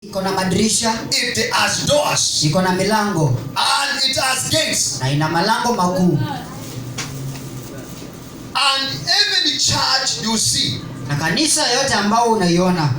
iko na madirisha, it has doors, iko na milango, and it has gates. na ina malango makuu. And every church you see, Na kanisa yote ambao unaiona,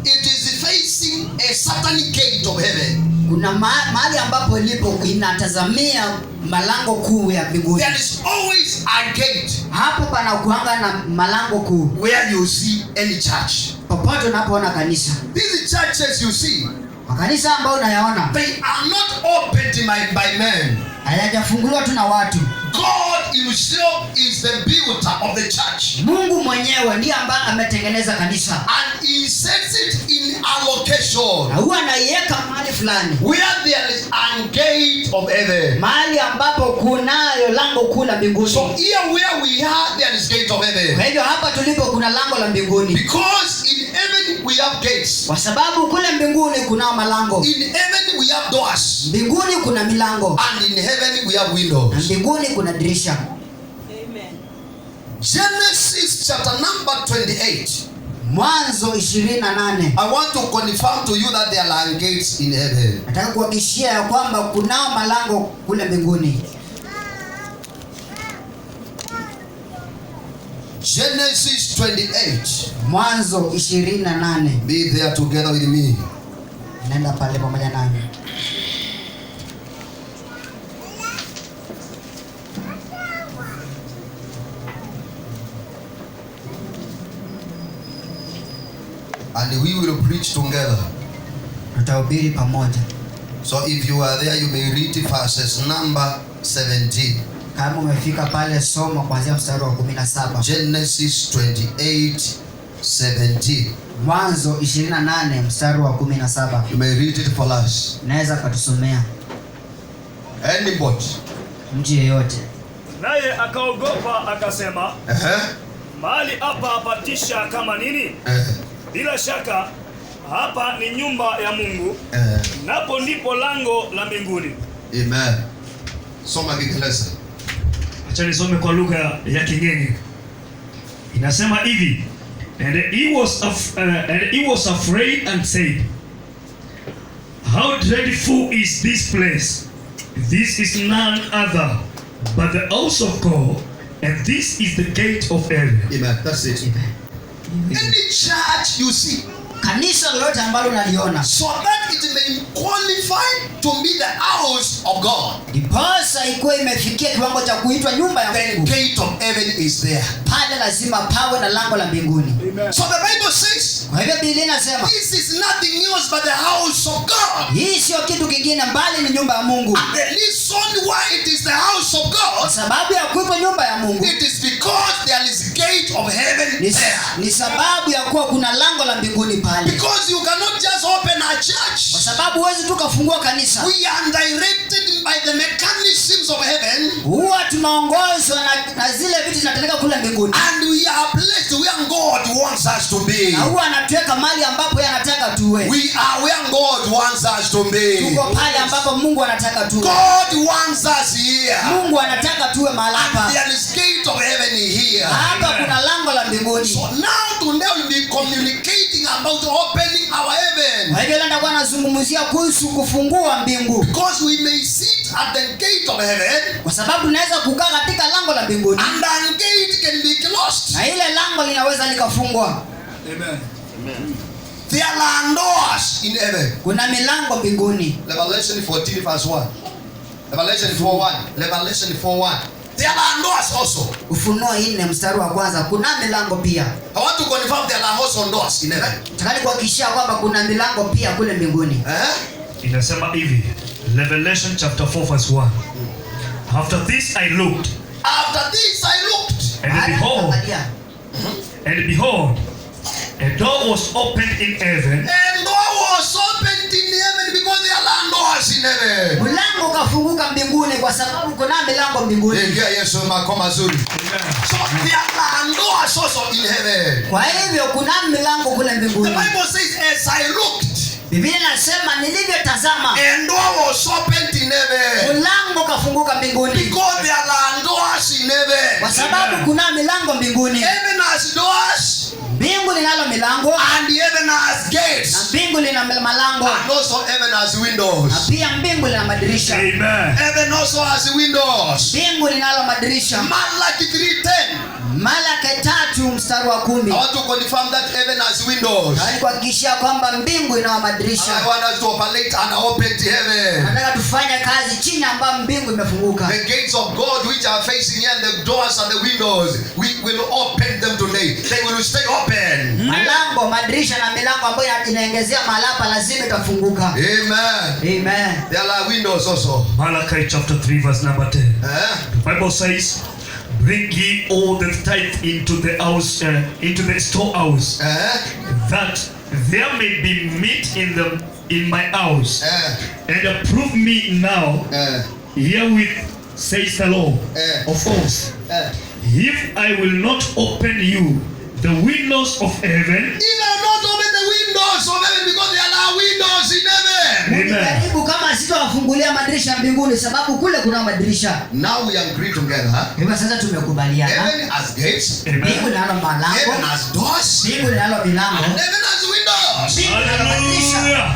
it is facing a certain gate of heaven. kuna mahali ambapo ilipo inatazamia malango kuu ya mbinguni. There is always a gate Hapo pana kuanga na malango kuu where you see any church. popote unapoona kanisa. These churches you see, Makanisa ambayo unayaona they are not opened by men. hayajafunguliwa tu na watu. God himself is the builder of the church. Mungu mwenyewe ndiye ambaye ametengeneza kanisa. And he sets it in a location Na huwa anaiweka mahali fulani, where there is a gate of heaven. mahali ambapo kunayo lango kuu la mbinguni. So here where we are, there is gate of heaven. Kwa hivyo hapa tulipo kuna lango la mbinguni. Because in heaven we have gates. Kwa sababu kule mbinguni kuna malango. In heaven we have doors. Mbinguni kuna milango. And in heaven we have windows. Na mbinguni kuna dirisha. Amen. Genesis chapter number 28. Mwanzo 28. I want to confirm to you that there are gates in heaven. Nataka kuhakikishia ya kwamba kunao malango kule mbinguni. Genesis 28. Mwanzo 28. Be there together with me. Nenda pale pamoja nami. And we will preach together. Tutahubiri pamoja. So if you are there, you may read verses number 17. Kama umefika pale, soma kuanzia mstari wa 17. Genesis 28, 17. Mwanzo 28 mstari wa 17. You may read it for us. Naweza katusomea Anybody. mtu yeyote. Naye akaogopa akasema, mahali hapa hapatisha kama nini? Bila shaka hapa ni nyumba ya Mungu, napo ndipo lango la mbinguni. Amen. Soma Kiingereza. Acha nisome kwa lugha ya Kigeni. Inasema hivi, and he was afraid and said, how dreadful is this place? This is none other but the house of God, and this is the gate of heaven. Amen. That's it. Any church you see, Kanisa lolote ambalo unaliona, so that it may qualify to be the house of God, ndiposa ikuwa imefikia kiwango cha kuitwa nyumba ya the Mungu, gate of heaven is there. pale lazima pawe na lango la mbinguni. So the Bible says, Kwa hivyo Biblia inasema this is nothing else but the house of God. hii sio kitu kingine bali ni nyumba ya Mungu. And the reason why it is the house of Kwa God, sababu ya kuitwa nyumba ya Mungu it is because there is gate of heaven there. ni sababu ya kuwa kuna lango la mbinguni pale. Because you cannot just open a Kwa church. sababu huwezi tu kafungua kanisa. We are directed by the mechanisms of heaven, Huwa tunaongozwa na zile vitu zinatendeka kule mbinguni. and we are placed where God wants us to be. Na huwa anatuweka mahali ambapo yeye anataka tuwe. We are where God wants us to be. Tuko pale ambapo Mungu anataka tuwe. God wants us here. Mungu anataka tuwe mahali And hapa. there is gate of heaven here. Hapa kuna lango la mbinguni. So now today we'll be communicating about opening our heaven. Kwa hivyo leo nitakuwa nazungumzia kuhusu kufungua mbingu. Because we may sit at the gate of heaven, Kwa sababu tunaweza kukaa katika lango la mbinguni and the gate can be closed. na ile lango linaweza likafungwa. Amen. There are doors in heaven. Kuna milango mbinguni. Revelation 14 verse 1. Revelation 4:1. Revelation 4:1. There are doors also. Ufunuo 4 mstari wa kwanza kuna milango pia. I want to confirm there are also doors in heaven. Nataka kuhakikishia kwamba kuna milango pia kule mbinguni. Inasema hivi, Revelation chapter 4 verse 1. After this I looked, After this I looked, and behold, a door was opened in heaven, and door was opened in heaven, because there are doors in heaven. Mlango kafunguka mbinguni kwa sababu kuna milango mbinguni. Ingia Yesu makoma mazuri. So there are doors also in heaven. Kwa hivyo kuna milango kule The mbinguni. Bible says, as I looked, Biblia inasema nilivyotazama, and door was opened in heaven, mlango kafunguka mbinguni. because there are doors in heaven. Kwa sababu kuna milango mbinguni. Heaven has doors, Mbingu linalo milango and heaven has na gates, mbingu lina malango and also heaven has na windows. pia mbingu lina madirisha. Amen. Heaven also has windows. Mbingu linalo madirisha. Malachi 3:10. Malaki 3:10. I want to confirm that heaven has windows. Yaani kuhakikishia kwamba mbingu ina And I madirisha. want us to operate an open heaven. Nataka tufanye kazi chini ambayo mbingu imefunguka. The gates of God which are facing here and the doors and the windows, we will open them today. They will stay open. Malango, madirisha na milango ambayo inaongezea mahali hapa lazima itafunguka. Amen. Amen. There are windows also. Malachi chapter 3 verse number 10. The Bible says, "Bring ye all the tithe into the house, into the storehouse, that there may be meat in my house, and approve me now herewith, says the Lord of hosts, if I will not open you the windows of heaven." He will not open the windows of heaven because there are windows in heaven. Amen. Karibu kama sitawafungulia madirisha mbinguni sababu kule kuna madirisha. Now we agree together. Hivyo sasa tumekubaliana. Heaven has gates. Mbingu Amen. linalo malango, Heaven has doors. mbingu linalo milango, And heaven has windows. mbingu linalo madirisha. Hallelujah.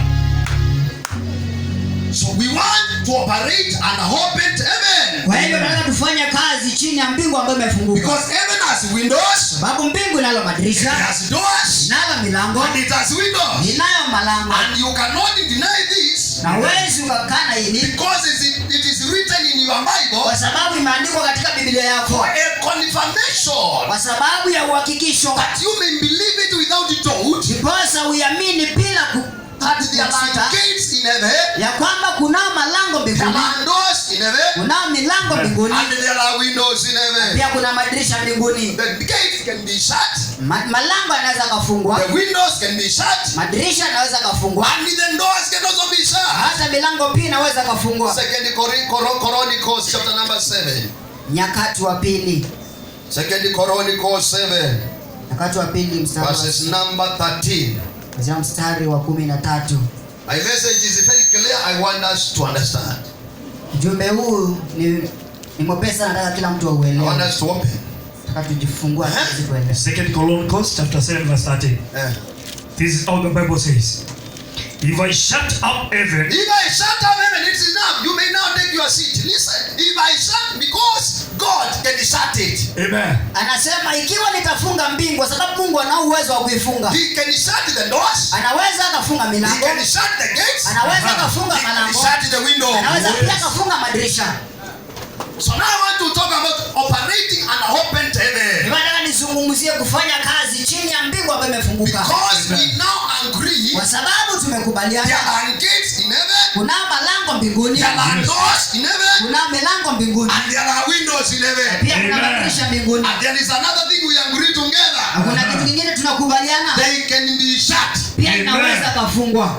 So we want to operate an open heaven. Kwa hivyo tunataka tufanye kazi chini ya mbingu ambayo imefunguka. Because heaven has windows. Sababu mbingu linalo It madirisha, has doors. linalo milango, And it has windows. linayo malango. And you cannot deny this. Na huwezi ukakana hili Because it is written in your Bible kwa sababu imeandikwa katika Biblia yako. for a confirmation Kwa sababu ya uhakikisho. that you may believe it without doubt. Ndiposa uiamini bila That there are kusita gates in heaven, ya kwamba kunao malango there mbinguni, are doors in heaven, kunao milango mbinguni, and there are windows in heaven. pia kuna madirisha mbinguni. The gates can be shut, Malango yanaweza kafungwa, the windows can be shut, madirisha yanaweza kafungwa, and the doors can also be shut. hata milango pia inaweza kafungwa. Second Chronicles chapter number 7. Nyakati wa pili, Second Chronicles 7 Nyakati wa pili verses number 13. mstari wa 13. My message is very clear. I want us to understand. Ujumbe huu ni mwepesi, nataka kila mtu I want auelewe. us to open. Nataka tujifungue sisi tuelewe. 2 Chronicles chapter 7 verse 13. This is how the Bible says. If I shut up heaven, If I shut up heaven, it's enough. You may now take your seat. Listen. If I shut, because God can shut it. amen, Anasema ikiwa nitafunga mbingu, kwa sababu Mungu ana uwezo wa kuifunga. He can shut the doors. Anaweza akafunga He milango, can shut the gates. anaweza akafunga He can malango, shut the window. anaweza pia akafunga madirisha. So now I want to talk about operating an open heaven. Nataka nizungumzie kufanya kazi chini ya mbingu ambayo imefunguka. Because we now agree Kwa sababu there tumekubaliana are gates in heaven, kuna malango mbinguni, there are doors in heaven, kuna milango mbinguni, and there are windows in heaven. pia kuna Amen. madirisha mbinguni. And there is another thing we agree together. Na kuna kitu kingine tunakubaliana, They can be shut. pia Amen. inaweza kafungwa.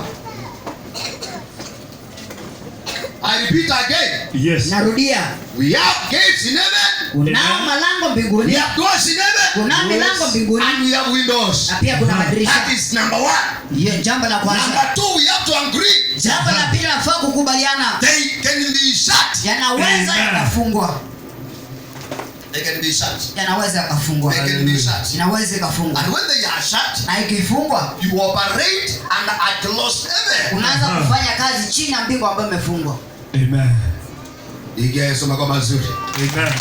I repeat again. yes, Narudia, We have gates in heaven, kunao malango we mbinguni, have doors in heaven, kuna milango mbinguni, and we have windows. na pia kuna That madirisha. is number one. Hiyo jambo la kwanza. Number two, we have to agree. Jambo la pili nafaa kukubaliana, They can be shut. yanaweza Amen. yakafungwa, They can be shut. yanaweza yakafungwa, They can be shut. inaweza ikafungwa. And when they are shut, Na ikifungwa you operate under a closed heaven. unaanza kufanya kazi chini ya mbingu ambayo imefungwa. amen, Igesoma kwa mazuri. amen,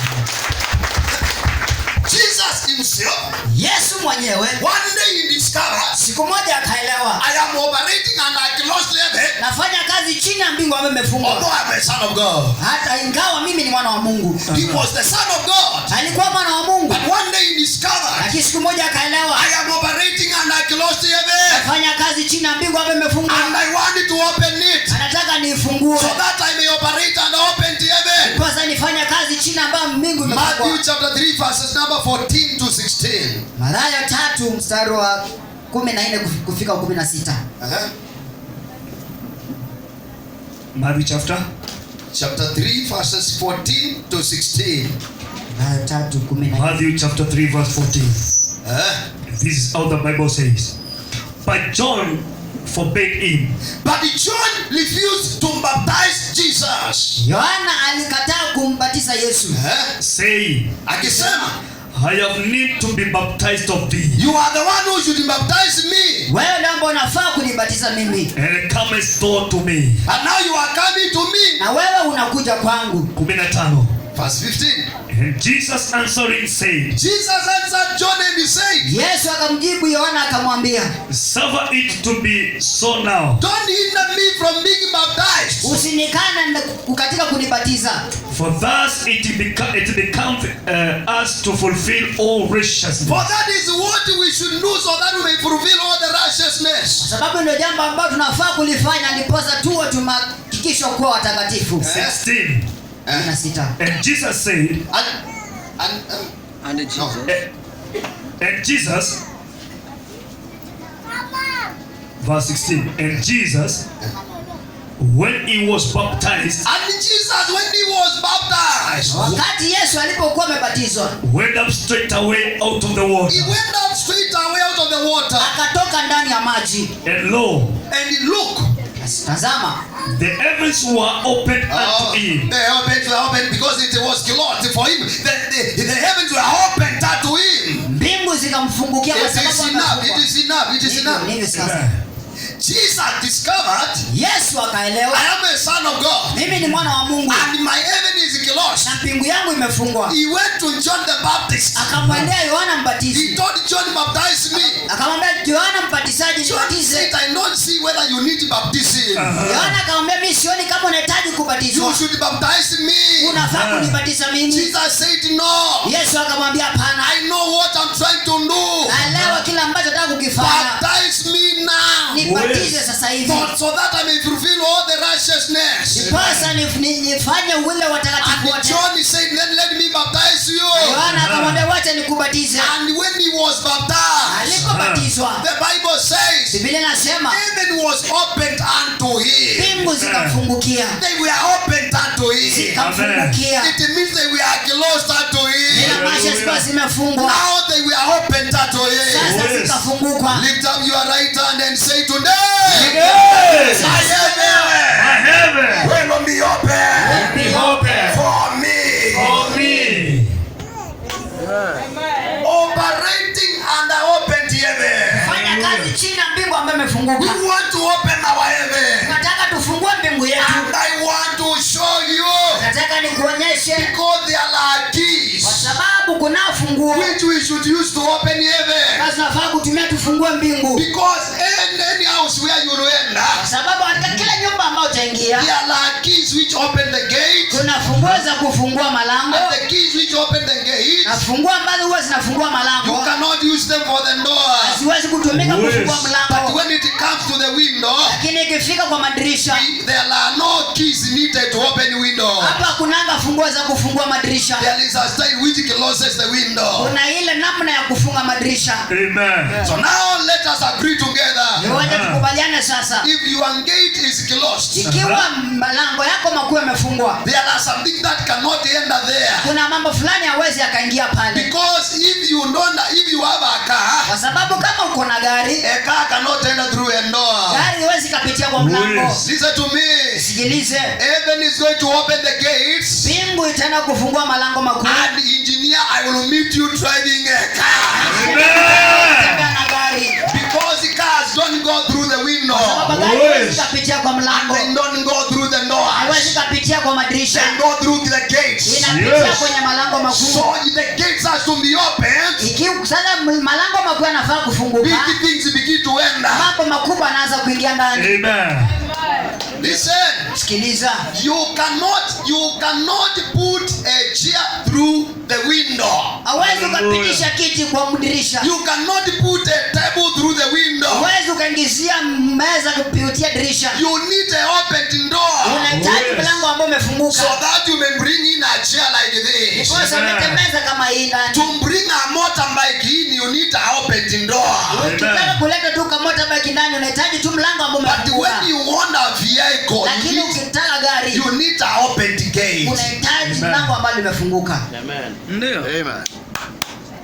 Jesus himself, Yesu mwenyewe one day he discovered, siku moja akaelewa, I am operating under a closed heaven, nafanya kazi chini ya mbingu ambayo imefungwa. although I'm a son of God. Hata ingawa mimi ni mwana wa Mungu, He was the son of God. alikuwa mwana wa Mungu, But one day he discovered, lakini siku moja akaelewa, I am operating under a closed heaven, nafanya kazi chini ya mbingu ambayo imefungwa. and I want to open it Anataka niifungue so that I may operate under open heaven. kwanza, nifanye kazi chini ambayo mbingu Matthew imefungwa. chapter 3 verses number 14 to 16. Mathayo 3 mstari wa 14 kufika 16. Matthew chapter Chapter 3 verses 14 to 16. Mathayo 3:14. Matthew chapter 3 verse 14. This is how the Bible says. But John forbade him, But John refused to baptize Jesus. Yohana alikataa kumbatiza Yesu, saying, Akisema, I have need to be baptized of thee. You are the one who should baptize me. Wewe ndio ambaye unafaa kunibatiza mimi. And comest thou to me. And now you are coming to me. Na wewe unakuja kwangu. 15. Verse 15. And Jesus answering said, Jesus answered John and he said, Yesu akamjibu Yohana akamwambia, suffer it to be so now. don't hinder me from being baptized. usinikane katika kunibatiza. For thus it becomes us to fulfill all righteousness. For that is what we should do, so that we may fulfill all the righteousness. Sababu ndio jambo ambalo tunafaa kulifanya ndiposa tuwe tumehakikishwa kuwa watakatifu. 16. 16. And Jesus said, And Jesus. and Jesus, verse 16, and Jesus, when he was baptized, And Jesus, when he was baptized, Wakati Yesu alipokuwa amebatizwa, went up straight away out of the water. he went up straight away out of the water. akatoka ndani ya maji. And lo, And look, Tazama, the heavens were opened unto him. the heavens were opened because it was closed for him. The heavens were opened unto him. mbingu zikamfungukia kwa It is sababu enough. amefungwa. It is enough. It is Ndivyo, enough. ndivyo sasa. Amen. Jesus discovered, Yesu akaelewa, I am a son of God, mimi ni mwana wa Mungu and my heaven is closed. na mbingu yangu imefungwa. He went to John the Baptist. Akamwendea Yohana He Mbatizi, told John, baptize me. akamwambia Yohana Mbatizaji John nibatize. said, I don't see whether you need baptism. Yohana akamwambia mimi sioni kama unahitaji You kubatizwa, should baptize me. unafaa kunibatiza mimi. Jesus said, no. Yesu akamwambia hapana, I know what I'm trying to do. naelewa kile ambacho nataka kukifanya, Baptize me now. nibatize sasa hivi So that I may fulfill all the righteousness. ndiposa nifanye ule watakatifu And wote. John said, then let me baptize you. Yohana akamwambia wacha nikubatize. And when he was baptized, Alipobatizwa, the Bible says, Biblia inasema heaven was opened unto him. mbingu zikamfungukia, They were opened unto him. zikamfungukia. It means they were closed unto him. Inamaanisha zilikuwa zimefungwa, Now they were opened unto him. sasa Yes. zikafunguka. Lift up your right hand and say today, Yes. my heaven My heaven will be open be open for me. for me. Operating under open heaven. Fanya kazi chini ya mbingu ambayo imefunguka. We want to open our heaven. Tunataka tufungue mbingu yetu. And I want to show you, Nataka nikuonyeshe because there are kwa keys sababu kuna funguo which we should use to open heaven. na tunafaa kutumia tufungue mbingu. Because any house where you enter, Kwa sababu katika kila nyumba ambayo utaingia there are keys which open the gate, kuna funguo za kufungua malango and the keys which open the gate, na funguo ambazo huwa zinafungua you malango cannot use them for the door. haziwezi kutumika Yes. kufungua But mlango, when it comes to the window, lakini ikifika kwa madirisha there are no keys needed to open window. hapa kunanga funguo za kufungua madirisha. There is a style which closes the window. Kuna ile namna ya kufunga madirisha. Amen. So now let us agree together. Wacha tukubaliane sasa, If your gate is closed, ikiwa malango yako makuu yamefungwa, there are something that cannot enter there. kuna mambo fulani hawezi akaingia pale, Because if you have a car, kwa sababu kama uko na gari, a car cannot enter through a door. gari hawezi kapitia kwa mlango. Yes. Listen to me. Sikilize, Heaven is going to open the gates. mbingu itaenda kufungua malango makuu. And engineer, I will meet you driving a car. Tembea na gari, Because the cars don't go through the window. kwa sababu gari Yes. hawezi kapitia kwa mlango, They don't go through the hawezi doors. kapitia kwa madirisha, They go through the gates. inapitia Yes. kwenye malango makuu. So the gates has to be opened. Ikiwa sasa malango makuu yanafaa kufunguka, Big things begin to enter. mambo makubwa yanaanza kuingia ndani. Amen. Listen. Sikiliza, You cannot put a chair through the window. hawezi ukapitisha kiti kwa mdirisha, You cannot put a table through the window. hawezi ukaingizia meza kupitia dirisha. You need an open door Unahitaji Yes. mlango ambao so umefunguka, that you may bring in a chair like this. kwa sababu umetembeza kama hii ndani. To bring a motorbike in, you need an open door. Ukitaka kuleta tu kama motorbike ndani, unahitaji tu mlango ambao But umefunguka, when you want a vehicle, lakini ukitaka gari you need an open gate. unahitaji Amen. mlango ambao limefunguka. Ndio. Amen.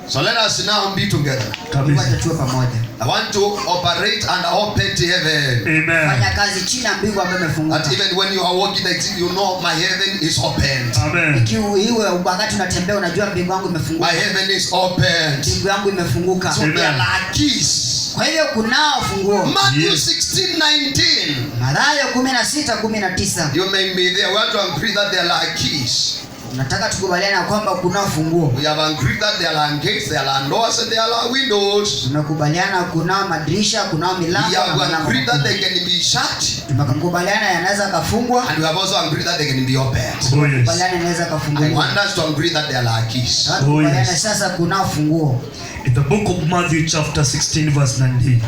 So let us now be together. Mungu atatuwe pamoja. I want to operate under open heaven. Amen. Fanya kazi chini ya mbingu ambayo imefunguka. That even when you are walking, you know my heaven is open. Amen. Iwe wakati unatembea unajua mbingu yangu imefunguka. My heaven is open. Mbingu yangu imefunguka. So there are keys. Kwa hivyo kunao funguo. Matthew Yes. 16:19. Mathayo 16:19. You may be there. We want to agree that there are keys. Nataka tukubaliane kwamba kunao funguo. We have agreed that there are gates, there are doors, and there are windows. Tunakubaliana kunao madirisha, kunao milango We na have milango. agreed that they can be shut. Tunakubaliana yanaweza kafungwa. And we have also agreed that they can be opened. Oh yes. Tunakubaliana yanaweza I kafunguliwa. want us to agree that there are keys. Tunakubaliana sasa kunao funguo. In the book of Matthew chapter 16 verse 19,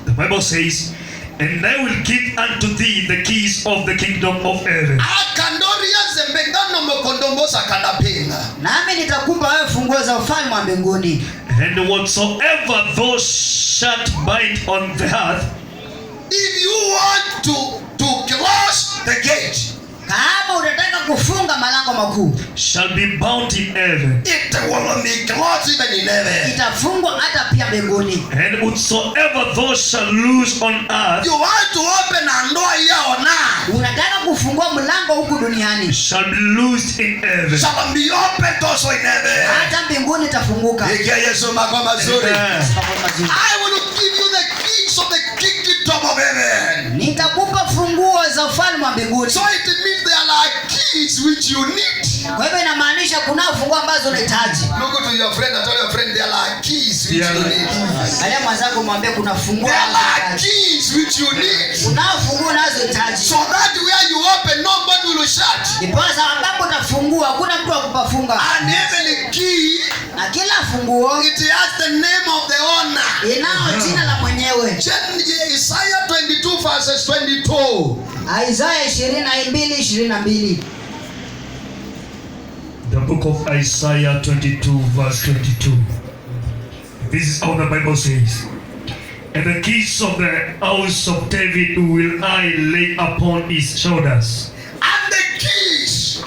the Bible says, "And I will give unto thee the keys of the kingdom of heaven." Akandoria zembengano mokondombosa kadapinga. Nami nitakupa wewe funguo za ufalme wa mbinguni. And whatsoever thou shalt bind on the earth, If you want to close the gate, Kama unataka kufunga malango makuu, shall be bound in heaven. it will be closed even in heaven. itafungwa hata pia mbinguni. And whatsoever thou shalt loose on earth, You want to open a door here now, Unataka kufungua mlango huku duniani, shall be loosed in heaven. shall be opened also in heaven. hata mbinguni itafunguka. Ikia Yesu makao mazuri. Amen. I will give you the keys of the kingdom of heaven. Nitakupa funguo za ufalme wa mbinguni. So it means there are keys which you need. Kwa hivyo inamaanisha kunao funguo ambazo unahitaji. Look to your friend and tell your friend there are keys which you need. Alia mwenzako mwambie kuna funguo There ambazo are unahitaji. keys which you need. Kunao funguo unazohitaji. So that where you open, nobody will shut. Ndiposa ambapo utafungua hakuna mtu wa kupafunga. And every key, Na kila funguo it has the name of the owner. inao jina la mwenyewe. Isaiah 22 verses 22. Isaya 22:22. The book of Isaiah 22 verse 22. This is how the Bible says. "And the keys of the house of David will I lay upon his shoulders." And the keys.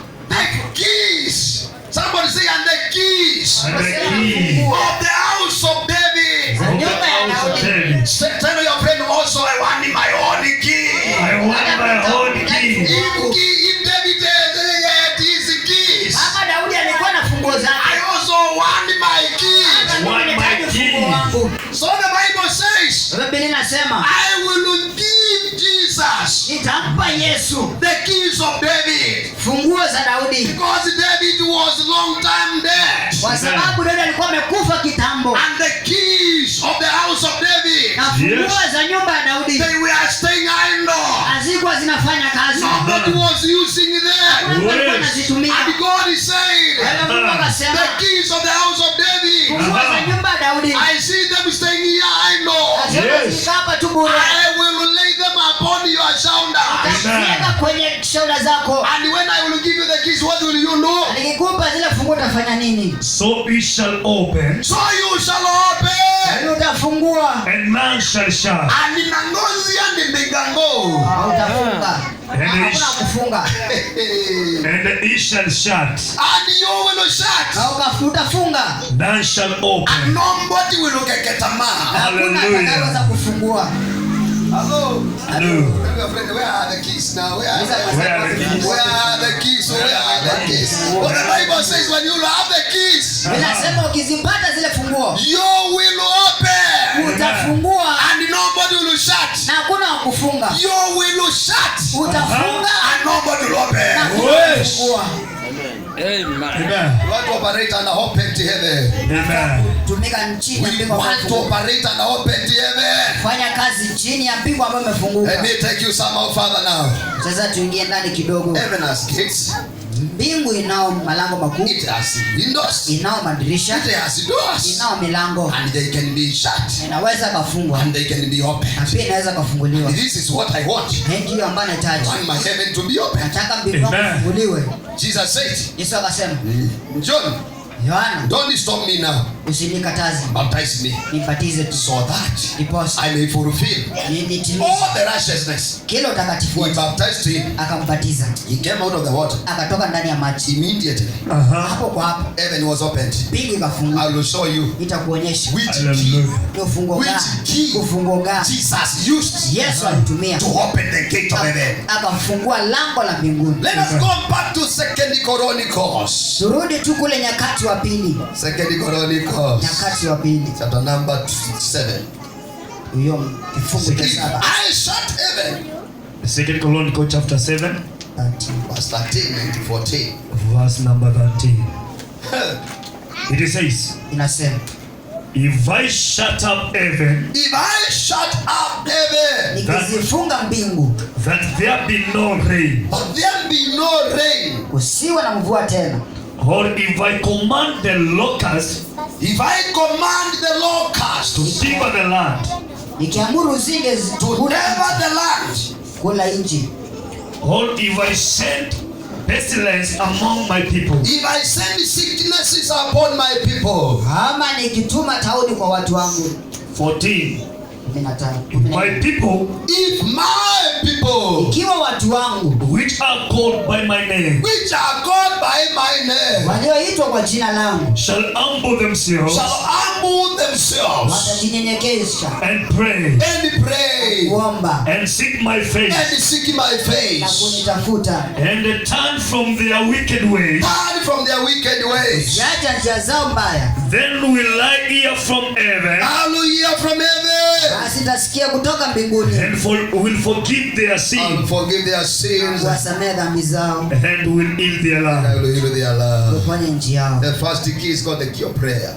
Somebody say, and the keys And the key of the house of David. of the house of David. Tell your friend also, I want my own key. I want my own key. If David had his keys, Kama Daudi alikuwa na funguo I zake. also want my key. Want my key. Funguo wangu. So the Bible says, Biblia inasema I will give Jesus nitampa Yesu the keys of David. funguo za Daudi. Because David was long time dead. Kwa sababu Daudi alikuwa amekufa kitambo. And the keys of the house of David, Na funguo za nyumba ya Daudi they were staying idle. hazikuwa zinafanya kazi. Nobody was using them. Mungu alikuwa anazitumia. And God is saying, Wala Mungu akasema the keys of the house of David, funguo za nyumba ya Daudi I see them staying here idle. hazikuwa zikikaa hapa tu bure. I will lay them upon your shoulder. Utaziweka kwenye shoulder zako. And when I will give you the keys, what will you do? Nikikupa zile funguo utafanya nini? So he shall open, So you shall open. Utafungua and none shall shut. And in Angozi and in Bigango. au utafunga. Hakuna kufunga. And he shall shut, And you will shut. Na utafunga. none shall open. And nobody will look at Ketama. Hakuna Hallelujah. atakayeweza kufungua. Hello. Hello. Tell your friend, where are the keys now? Where are Where are the keys? Where are the keys? Where are the keys? What the Bible says, when you have the keys, Ninasema ukizipata zile funguo you will open. utafungua And nobody will shut. na hakuna wa kufunga. You will shut. Utafunga And nobody will na open. hakuna wa Yes. kufungua. Amen. You want to operate under open heaven. Amen. Tumika chini ya We mbingu ambayo want to imefunguka. operate under open heaven. Fanya kazi chini ya mbingu ambayo imefunguka. Let me take you somehow further now. Sasa tuingie ndani kidogo. Heaven has gates. Mbingu inao malango makuu, It has windows. inao madirisha, It has doors. inao milango. And they can be shut. Inaweza kafungwa And they can be na opened. pia inaweza kafunguliwa. This is what I want. Hii ndiyo ambayo I nahitaji. want my heaven to be open. Nataka mbingu yangu Amen. ifunguliwe. Jesus said, Yesu akasema, John, Yohana, don't stop me now. usinikataze. Baptize me Nibatize tu. so that Niposa. I may fulfill Nitimize all the righteousness. kila utakatifu He wote. baptized him. Akambatiza. He came out of the water. Akatoka ndani ya maji. Immediately, Hapo kwa hapo heaven was opened. mbingu ikafunguka. I will show you Itakuonyesha which key Hallelujah. ndio funguo gani. Which key? Ufunguo gani Jesus used Yesu alitumia to open the gate of heaven. akafungua lango la mbinguni. Let us go back to 2 Chronicles. Turudi tu kule Nyakati wa pili. 2 Chronicles. Nyakati wa pili. Chapter number 7. Hiyo kifungu cha If 7. I shut heaven. 2 Chronicles chapter 7, Verse 13 and 14. verse number 13. It says, Inasema, if I shut up heaven, If I shut up heaven, nikizifunga mbingu that there be no rain, but there be no rain. usiwe na mvua tena, or if I command the locust If I command the locust to to devour the land, nikiamuru zige devour the land, kula nchi, or if I send pestilence among my people, if I send sicknesses upon my people, ama nikituma tauni kwa watu wangu. 14, 15. if my people if my people, Ikiwa watu wangu which are called by my name which are called by my name, walioitwa kwa jina langu shall humble themselves shall humble themselves watajinyenyekesha and pray and pray kuomba and seek my and face seek my na face, kunitafuta, and turn from their wicked ways, turn from their wicked ways, yacha njia zao mbaya, then will I hear from heaven hallelujah, from heaven, basi tasikia kutoka mbinguni and will forgive their and sin forgive their sins, kuwasamehe dhambi zao, and will heal their and land. I will heal their land. kuponya nchi yao. The first key is called the key of prayer.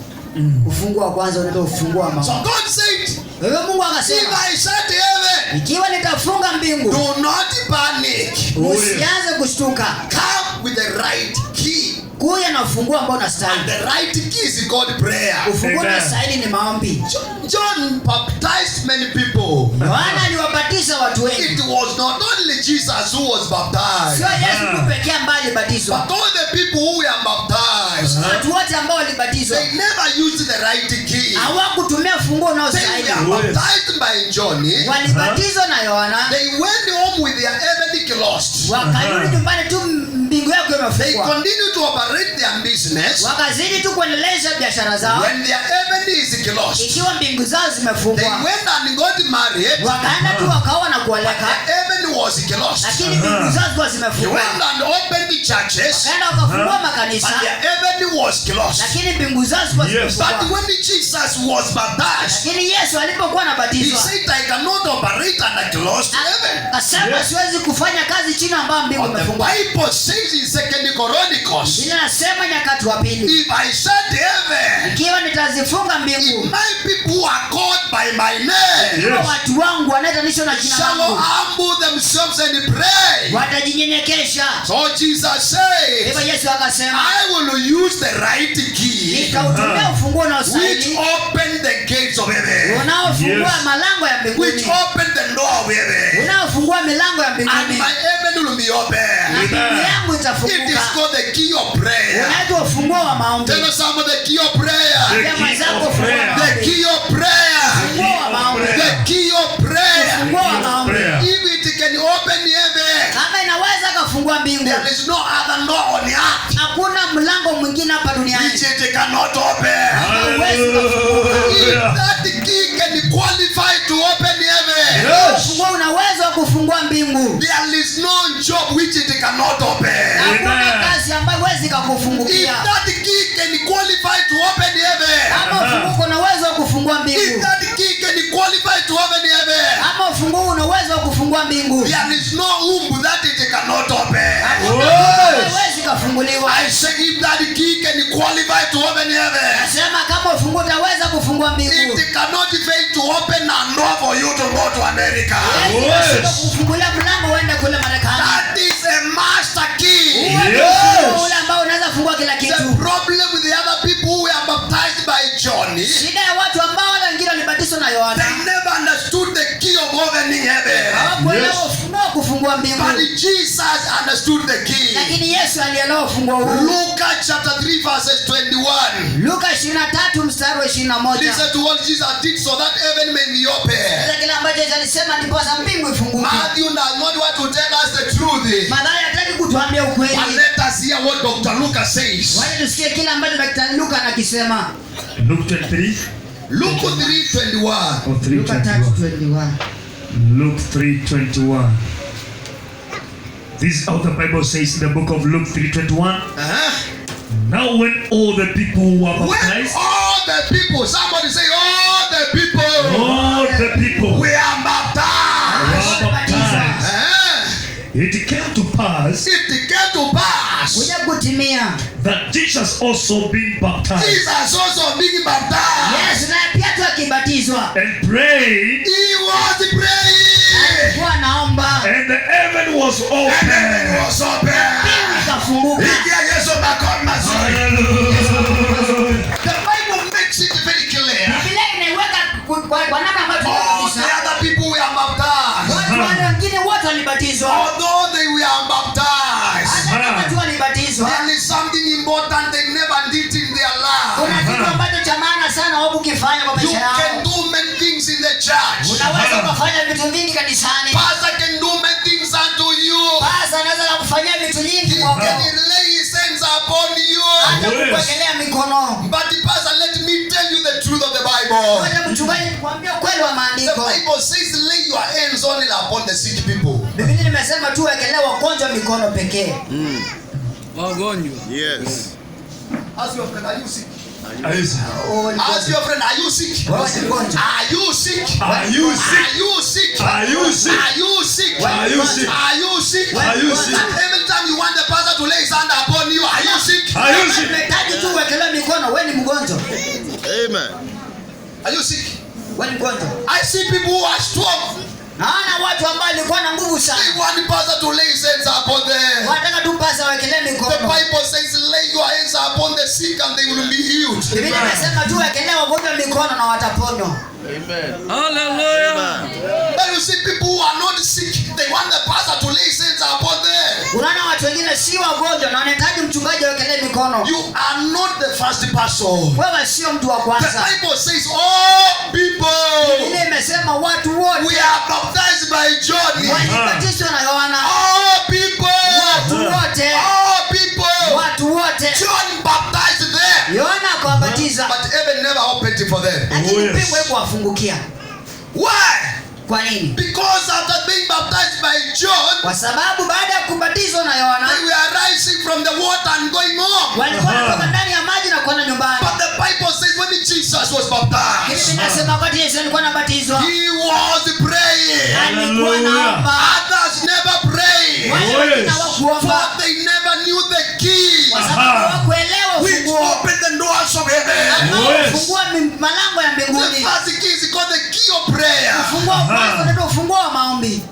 Ufunguo wa kwanza unaitwa ufunguo wa So maombi. God said, Wewe Mungu if akasema, I shut heaven, ikiwa nitafunga mbingu, do not panic. usianze kushtuka, Come with the right key. kuja na ufunguo ambao And unastahili. the right key is called prayer. Ufunguo Amen. unastahili ni maombi. John baptized many people. Yohana aliwabatiza watu wengi. It was not only Jesus who was baptized, Sio Yesu tu pekee ambaye alibatizwa. but all the people who were baptized, Watu wote ambao walibatizwa they never used the right key. hawakutumia funguo They unaostahili. were baptized by John. Walibatizwa na Yohana, They went home with their heavenly clothes. wakarudi nyumbani tu mbingu yako They imefungwa. continued to operate their business Wakazidi tu kuendeleza biashara zao. when their heaven is closed. Ikiwa mbingu zao They zimefungwa, went and got married. wakaenda tu wakaoa na The kuoleka, heaven was closed. lakini mbingu zao zilikuwa They zimefungwa. went and opened the churches, Wakaenda wakafungua makanisa, but their heaven was closed. lakini mbingu zao zilikuwa Yes. But zimefungwa. when Jesus was baptized, Lakini Yesu alipokuwa he anabatizwa, said, I cannot operate under closed heaven. akasema Yes. siwezi kufanya kazi chini ambayo mbingu But the imefungwa. Bible says in 2 Chronicles, Biblia inasema Nyakati wa pili, if I shut heaven, ikiwa nitazifunga if mbingu, my people who are called by my name ikiwa Yes. watu wangu wanaoitanishwa na jina shall langu humble themselves and pray. watajinyenyekesha. So Jesus said, Hivyo Yesu akasema, I will use the right key nitautumia ufunguo which unaostahili, opened the gates of heaven, unaofungua Yes. malango ya which mbinguni, opened the door of heaven, unaofungua milango ya and mbinguni, my heaven will be na open. mbingu yangu It is itafunguka. called the key of prayer. Unaitwa ufunguo wa maombi. Tell us some of the key of prayer. The Ambia key mwenzako of ufunguo wa prayer. The maombi. key of prayer. Ufunguo wa maombi. The key of prayer. Ufunguo wa maombi. Prayer. If it can open heaven, Kama inaweza kafungua mbingu, there is no other door on earth hakuna mlango mwingine hapa duniani which it cannot open. If Hallelujah. that key can qualify to open heaven, ufunguo una uwezo wa kufungua mbingu. there is no job which it cannot open. Hakuna Amen. kazi ambayo huwezi If kakufungukia. that key can qualify to open heaven, Kama ufunguo una uwezo wa kufungua if mbingu, that key can qualify to open heaven, kama ufunguo una uwezo wa kufungua mbingu, there is no womb that it cannot open. huwezi kafunguliwa. I say if that key can qualify to open heaven, Nasema kama ufunguo utaweza kufungua mbingu, it cannot fail to open a door for you to go to America. huwezi kufungulia mlango uende kule Marekani. That is a master key. Ufunguo ule ambao unaweza fungua kila The kitu. problem with the other people who were baptized by John, they Shida ya watu ambao wale wengine walibatizwa na Yohana, never understood the key of opening heaven. hawakuelewa ufunguo wa kufungua mbingu. But Jesus understood the key. Lakini Yesu alielewa funguo huu. Luke chapter 3 verses 21. Luka 23 mstari wa 21. Listen to what Jesus did so that heaven may be open. Sasa kile ambacho Yesu alisema ndipo sasa mbingu ifunguke. Matthew does not want to tell us the truth. Mathayo hataki kutuambia ukweli. But let us hear what Dr. Lucas says. Wacha tusikie kile ambacho Daktari Luka anakisema. Luke 23. Luke 3:21. Or Luka 3:21. 3:21. Luke 3:21. This is how the Bible says in the book of Luke 3:21. Now when all the people were When baptized, all the people, somebody say all the people were baptized. baptized. It came to pass It came to pass. Kuja kutimia. that Jesus also being baptized Jesus also being baptized. Yesu naye pia tu akibatizwa. and prayed, He was praying. Alikuwa anaomba. and the heaven was And heaven open. was open. Mbingu ikafunguka. Ikia Yesu makofi mazuri. Hallelujah. The Bible makes it very clear. Biblia inaiweka kwa namna ambayo All the tunabatiza. other people were baptized. Watu wale wengine wote walibatizwa. Although they were baptized, Hata kama tu walibatizwa. there is something important they never did in their Kuna life. kitu ambacho cha maana sana wabu kifanya kwa You maisha can yao. do many things in the church. Unaweza ukafanya vitu vingi kanisani. Pastor can do many things unto you. Basi anaweza kufanyia vitu nyingi He kwa can wewe. lay his hands upon you. Hata Yes. kukuwekelea mikono. But Pastor, let me tell you the truth of the Bible. Ngoja mchungaji kuambia ukweli wa The maandiko. Bible says lay your hands only upon the sick people. Biblia imesema tu wekelea wagonjwa mikono pekee. Wagonjwa. Yes. Ask your friend, are you sick? Oh, ni Ask your friend, are you sick? Wewe ni mgonjwa. Are you sick? Are you sick? Are you sick? Are you sick? Are you sick? Are you sick? Are you sick? Are you sick? And every time you want the pastor to lay his hand upon you, are you sick? Are you sick? Unahitaji tu wekelea mikono, wewe ni mgonjwa. Amen. Are you sick? Wewe ni mgonjwa. I see people who are strong. Naona watu ambao walikuwa na nguvu They sana. want the pastor to lay his hands upon them. Wanataka tu pasa wekelee The mikono. Bible says lay your hands upon the sick and they will be healed. Biblia inasema tu wekelee wagonjwa mikono na wataponywa. Amen. Hallelujah. But you see people who are not sick, they want the pastor to lay his hands upon them. Unaona watu wengine si wagonjwa na wanahitaji mchungaji awekelee mikono. You are not the first person. Wewe sio mtu wa The kwanza. Bible says all people, Biblia imesema watu we wote are baptized by John. walibatizwa na Yohana. All people, Watu wote, all people. watu wote. John baptized them, Yohana akawabatiza. but heaven never opened it for them. Lakini Oh, yes. mbingu haikuwafungukia. Why? Kwa nini? Because after being baptized by John, Kwa sababu baada ya kubatizwa na Yohana they were rising from the water and going home. walikuwa wanatoka ndani ya maji na kwenda nyumbani. But the Bible says when Jesus was Lakini baptized, inasema wakati Yesu alikuwa anabatizwa he was praying. alikuwa Hallelujah. anaomba. Others never prayed, Wale Oh, wengine yes. hawakuomba for they never knew the key kwa sababu Aha. hawakuelewa which ufunguo. opened the doors of heaven. Ambao Yes. ufungua malango ya The mbinguni. first key is called the key of prayer. Ufunguo wa kwanza unaitwa ufunguo wa maombi.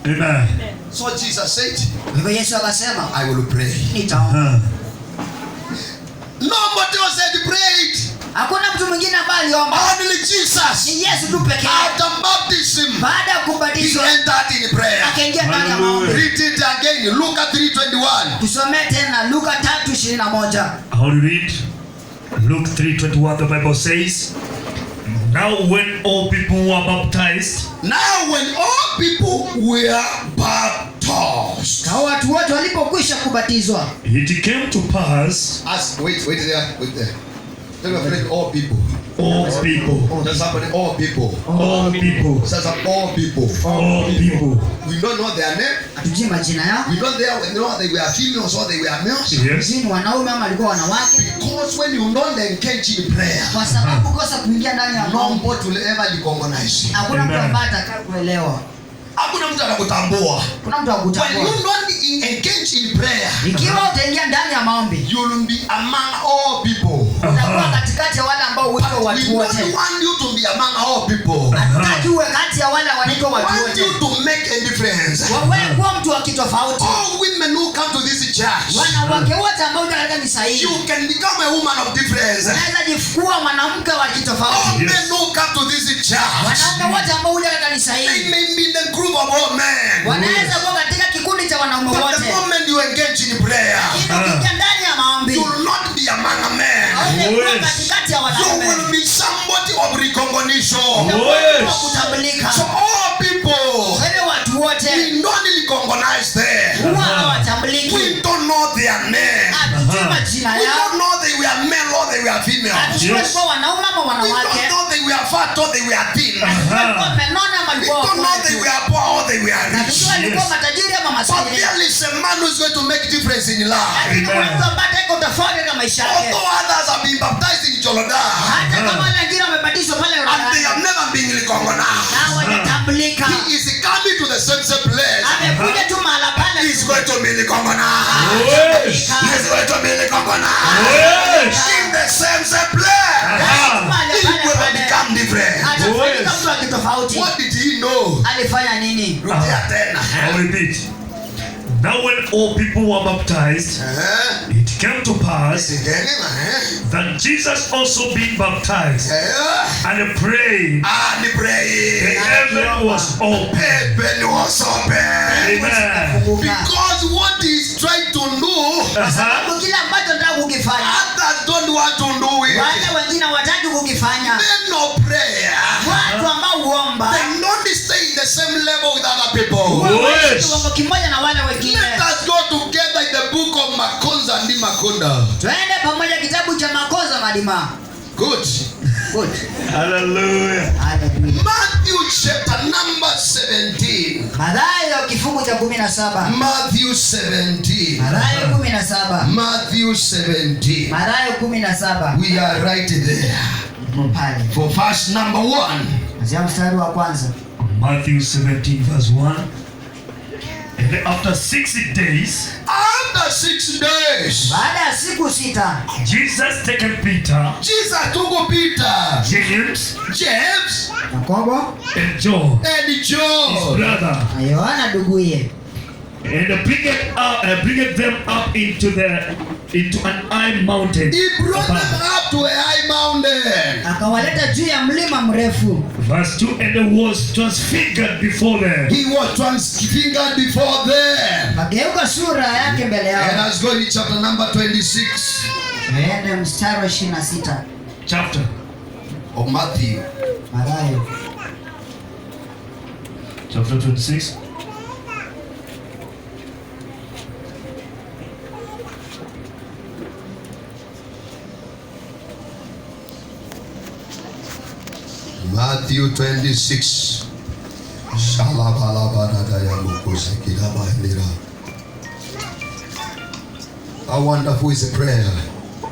Amen. So Jesus said, Hivyo Yesu akasema I will pray. nitaomba. Nobody else had prayed. Hakuna mtu mwingine ambaye aliomba. Only Jesus. Ni Yesu tu pekee yake. After baptism, Baada ya he kubatizwa entered in prayer. akaingia ndani ya maombi. Read it again. Luke 3:21. Tusomee tena Luka 3:21. How do you read? Luke 3:21, the Bible says, now when all people were baptized, Now when all people were baptized. Hao watu wote walipokwisha kubatizwa. it came to pass, Wait there. Tell your friend all people. all people, Tell somebody all people. all people, Tell some all people. all people. We don't know their name. Hatujui majina yao. We don't know they were females or they were males. Yes. Ni wanaume ama walikuwa wanawake. Because when you don't engage in prayer, Kwa sababu kosa kuingia ndani ya maombi. nobody will ever recognize you. Hakuna mtu Amen. ambaye atakayeelewa. Hakuna mtu anakutambua. Kuna mtu When akutambua. you don't engage in prayer, Ikiwa utaingia ndani ya maombi, you will be among all people. utakuwa katikati ya wale ambao huitwa We watu don't wote. want you to be among all people. Hatutaki uwe kati ya wale wanaitwa We watu want wote. you to make a difference. Wewe kuwa mtu wa kitofauti. All women who come to this church, Wanawake wote ambao unataka ni sahihi. you can become a woman of difference. Unaweza jifukua mwanamke wa All kitofauti. men who come to this church, Wanaume wote ambao unataka ni they sahihi. may be in the group of all men. Wanaweza prayer, Ukiingia ndani ya maombi, you will not be among a man. hautakuwa katikati ya You wanaume. will be somebody of recognition. Utakuwa kutambulika. So all people, Wale watu wote we don't recognize them. huwa hawatambuliki. We don't know their name. Hatujui majina We yao. don't know they were male or they were female. Hatujui walikuwa wanaume ama We wanawake. don't know they were fat or they were thin. Hatujui walikuwa wamenona ama We walikuwa don't know they wakonje. were poor or they were rich. Hatujui walikuwa matajiri ama But maskini. there is a man who is going to make difference in life. Lakini kuna mtu ambaye ataweka utofauti katika maisha yake. Although others have been baptized in Joloda Hata kama wale wengine wamebatizwa pale and they Yordani, have never been recognized, na hawajatambulika. he is coming to the same place. Amekuja tu mahala pale He is tu. going to be recognized. Yes. He is going to be recognized. Yes. In the same place. Mahali He pale will pale. become different. Atafanyika mtu wa kitofauti. What did he know? Alifanya nini? Rudia tena. I'll repeat. Now when all people were baptized, it came to pass that Jesus also being baptized and prayed, And pray. the heaven was open. Heaven was open. Amen. Because what he's trying to do, Kwa sababu kila ambacho nataka kukifanya, others don't want to do it. wale wengine hawataki kukifanya. Men of prayer, Watu ambao huomba they don't stay in the same level with other people. waishi Yes. kiwango kimoja na wale wengine. Let us go together in the book of Makonza and Makonda. Twende pamoja kitabu cha Makosa Madima. Good. Good. Hallelujah. Hallelujah. Matthew chapter number 17. Mathayo kifungu cha 17. Matthew 17. Mathayo 17. Matthew 17. Mathayo 17. We are right there. Tuko pale. For verse number 1. Kuanzia mstari wa kwanza. Matthew 17 verse 1. And after 60 days, After 6 days, Baada ya siku 6, Jesus taken Peter, Jesus took Peter, James, James, Yakobo and John, and his John, brother, na Yohana nduguye, and bringing them up into an high mountain. he brought them above. up to a high mountain. akawaleta juu ya mlima mrefu. Verse 2, and was transfigured before them. He was transfigured before them. Akageuka sura yake mbele And yao. let's go in chapter number 26 Tuende mstari wa 26. Chapter. of Matthew. Mathayo Chapter 26. Matthew 26. How wonderful is a prayer.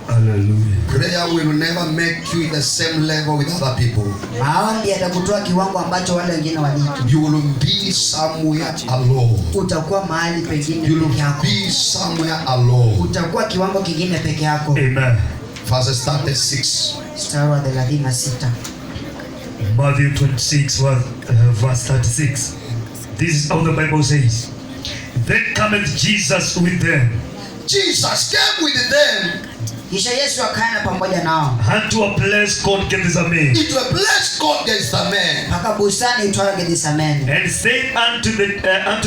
Hallelujah. Prayer will never make you in the same level with other people. maombi yatakutoa kiwango ambacho wale wengine waliko. You will be somewhere alone. Utakuwa mahali pengine You peke will yako. be somewhere alone. Utakuwa kiwango kingine peke yako. Amen. Verse 36. Mstari wa 36. Matthew 26, verse 36. This is how the Bible says. Then cometh Jesus with them Jesus came with them Kisha Yesu akaenda pamoja nao unto a place called Gethsemane, into a place called Gethsemane. mpaka bustani itwayo Getsemane. and said unto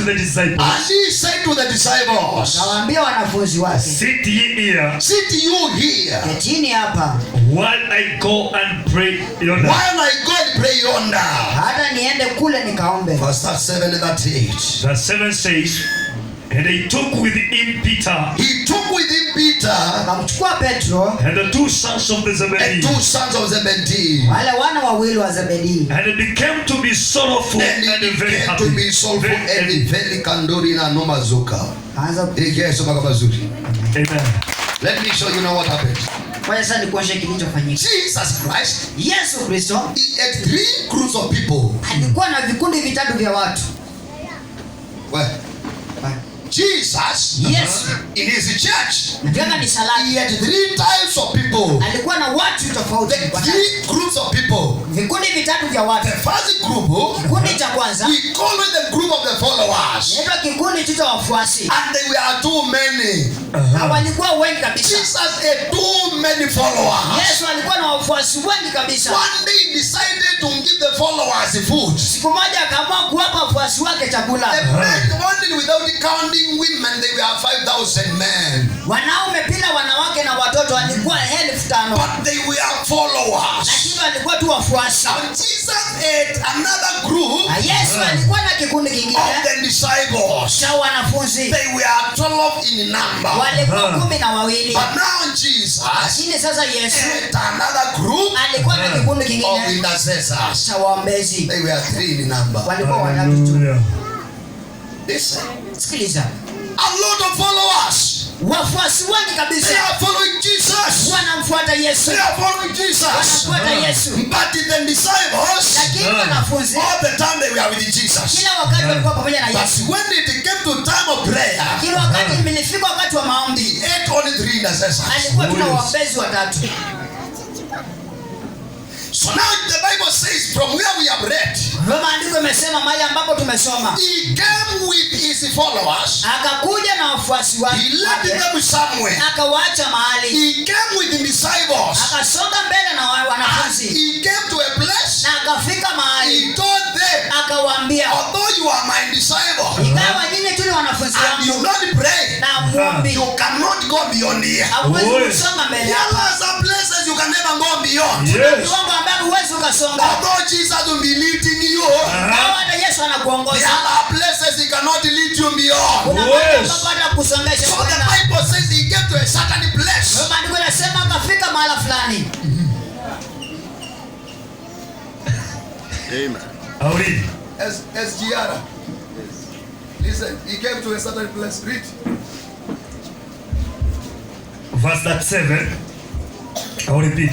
the disciples, And he said to the disciples, Akawaambia wanafunzi wake, sit ye here sit you here ketini hapa while I go and pray yonder. while I go and pray yonder. hata niende kule nikaombe. Verse 7 and 8. Verse 7 says, and they took with him Peter He took with him Peter Akamchukua Petro, and the two sons of the and Zebedee, two sons of Zebedee. wale wana wawili wa Zebedii, and it became to be sorrowful And and he very began happy. to be soulful Very and heavy. very kandori na no mazuka. kaanza Amen. Let me show you now what happened. kwanza sasa nikuonyeshe kilichofanyika. Jesus Christ, Yesu Kristo he had 3 groups of people. alikuwa na vikundi vitatu vya watu. Well, Jesus, Yes. in his church, Katika kanisa lake he had 3 types of people. alikuwa na watu tofauti. 3 groups of people. Vikundi vitatu vya watu. The first group, Kikundi cha kwanza we call it the group of the followers. inaitwa kikundi cha wafuasi. And they were too many. Na walikuwa wengi kabisa. Jesus had too many followers. Yesu alikuwa na wafuasi wengi kabisa. One day he decided to give the followers food. Siku moja akaamua kuwapa wafuasi wake chakula. The bread wanted without counting women, they were 5,000 men. Wanaume bila wanawake na watoto walikuwa 5,000. But they were followers. Lakini walikuwa tu wafuasi. Now Jesus had another group Na Yesu alikuwa na kikundi kingine of the disciples. cha wanafunzi. They were 12 in number. Walikuwa 12. But now Jesus Lakini sasa Yesu had another group alikuwa na kikundi of kingine intercessors. cha waombezi. They were 3 in number. Walikuwa watatu tu. Hallelujah. Listen. Sikiliza. A lot of followers. Wafuasi wengi kabisa They are following Jesus. wanamfuata Yesu. They are following Jesus. Wanafuata Yesu. But the disciples, Lakini wanafunzi all the time they were with Jesus. kila wakati walikuwa pamoja na Yesu. But when it came to time of prayer, Kila wakati ilifika wakati wa maombi, he had only 3 intercessors. alikuwa tuna waombezi watatu. So now the Bible says, from where we have read, Maandiko imesema mahali ambapo tumesoma, he came with his followers. akakuja na wafuasi wake, He led them somewhere. akawaacha mahali, He came with the disciples. akasonga mbele na And wanafunzi, he came to a place. na akafika mahali, He told them, akawaambia, although you are my disciple ingawa nyinyi tu ni wanafunzi and you wangu don't pray, na muombi, you cannot go beyond here. hauwezi Oi. kusonga mbele There hapa. are some places you can never go beyond. Yes. Kiwango ambavyo huwezi ukasonga. Although Jesus will be leading you, Ingawa hata Yesu there anakuongoza, are places he cannot lead you beyond. kuna Yes. mahali ambapo hata kusongesha So the kwenda. Bible says he came to a certain place. Maandiko yanasema akafika mahala fulani. Amen. I'll read. As Giara. Listen, he came to a certain place. Read. Verse 37. I'll repeat.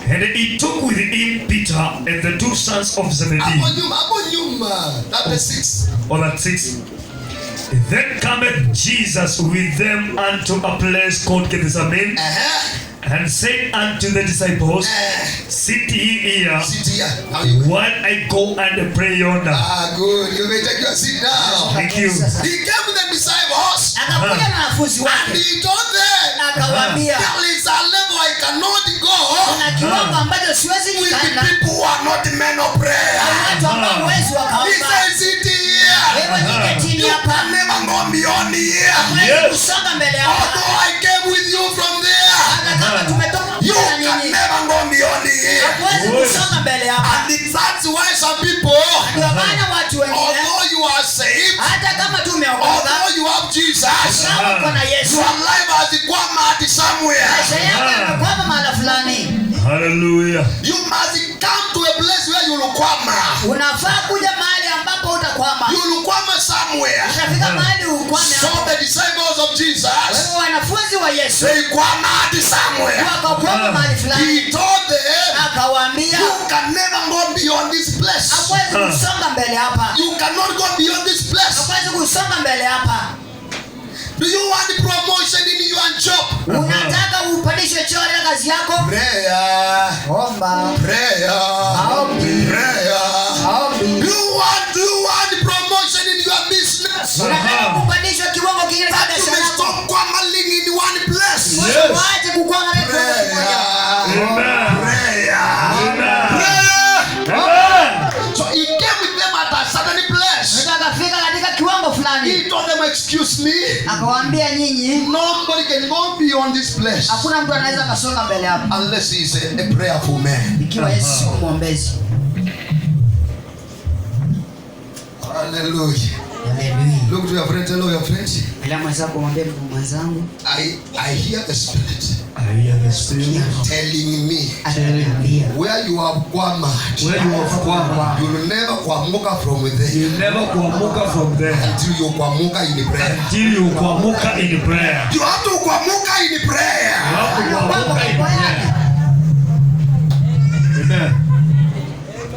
And he took with him Peter and the 2 sons of Zebedee. Hapo nyuma. Chapter 6. Or that 6. Then cometh Jesus with them unto a place called Gethsemane, and said unto the disciples, Sit ye here, Sit here. How you? while I go and pray yonder. Good. You may take your seat now. Thank you. He came with the disciples Akakuja na wanafunzi and wake, he told them, akawaambia, there is a level I cannot go kuna kiwango ambacho siwezi with the nikaenda, people who are not men of prayer. watu ambao huwezi He wakaomba. said, sit here. Wewe niketini You hapa, can never go beyond here. huwezi Yes. kusonga mbele hapa. Although I came with you from there, Hata kama tumetoka you kutoka can nini, never go beyond here. huwezi kusonga mbele hapa. And that's why some people, Ndio maana watu wengine although you are saved, hata kama tumeokoka, although you have Jesus, kama uko na Yesu, your life has gone mad somewhere. maisha yako yamekwama mahala fulani. Hallelujah. You must come to a place where you will kwama. Unafaa kuja mahali ambapo utakwama. You will kwama somewhere. Utafika mahali ukwame So hapo. the disciples of Jesus, Wewe wanafunzi wa Yesu they kwama somewhere. wakakwama mahali fulani, He told them, akawaambia you can never go beyond this place. hakuwezi kusonga mbele hapa, You cannot go beyond this place. hakuwezi kusonga mbele hapa. Do you want promotion in your job? Unataka upandishwe cheo katika kazi yako? Prayer. Omba. Prayer. Maombi. Prayer. Maombi. Do you want promotion in your business? Unataka kupandishwa kiwango kingine katika That you biashara may yako? stop kwamaling in one place. Yes. Waache kukwama katika kiwango kimoja. Amen. Prayer. Amen. Prayer. Amen. So he came with them at a certain place. Mtu akafika katika kiwango fulani, He told them, excuse me, akawaambia nyinyi, nobody can go beyond this place hakuna mtu anaweza kasonga mbele hapa unless he is a prayerful man. ikiwa Yesu sio mwombezi. Hallelujah. Haleluya. Look to your friend, tell your friend, Bila mwenzako mwambie mtu mwenzangu, I hear the Spirit I hear the Spirit telling me ataniambia where you have kwama, where you have kwama, you will never kwamuka from there you never kwamuka from there until you kwamuka in prayer. until you kwamuka in prayer. You have to kwamuka in prayer. You have to kwamuka in prayer. Amen.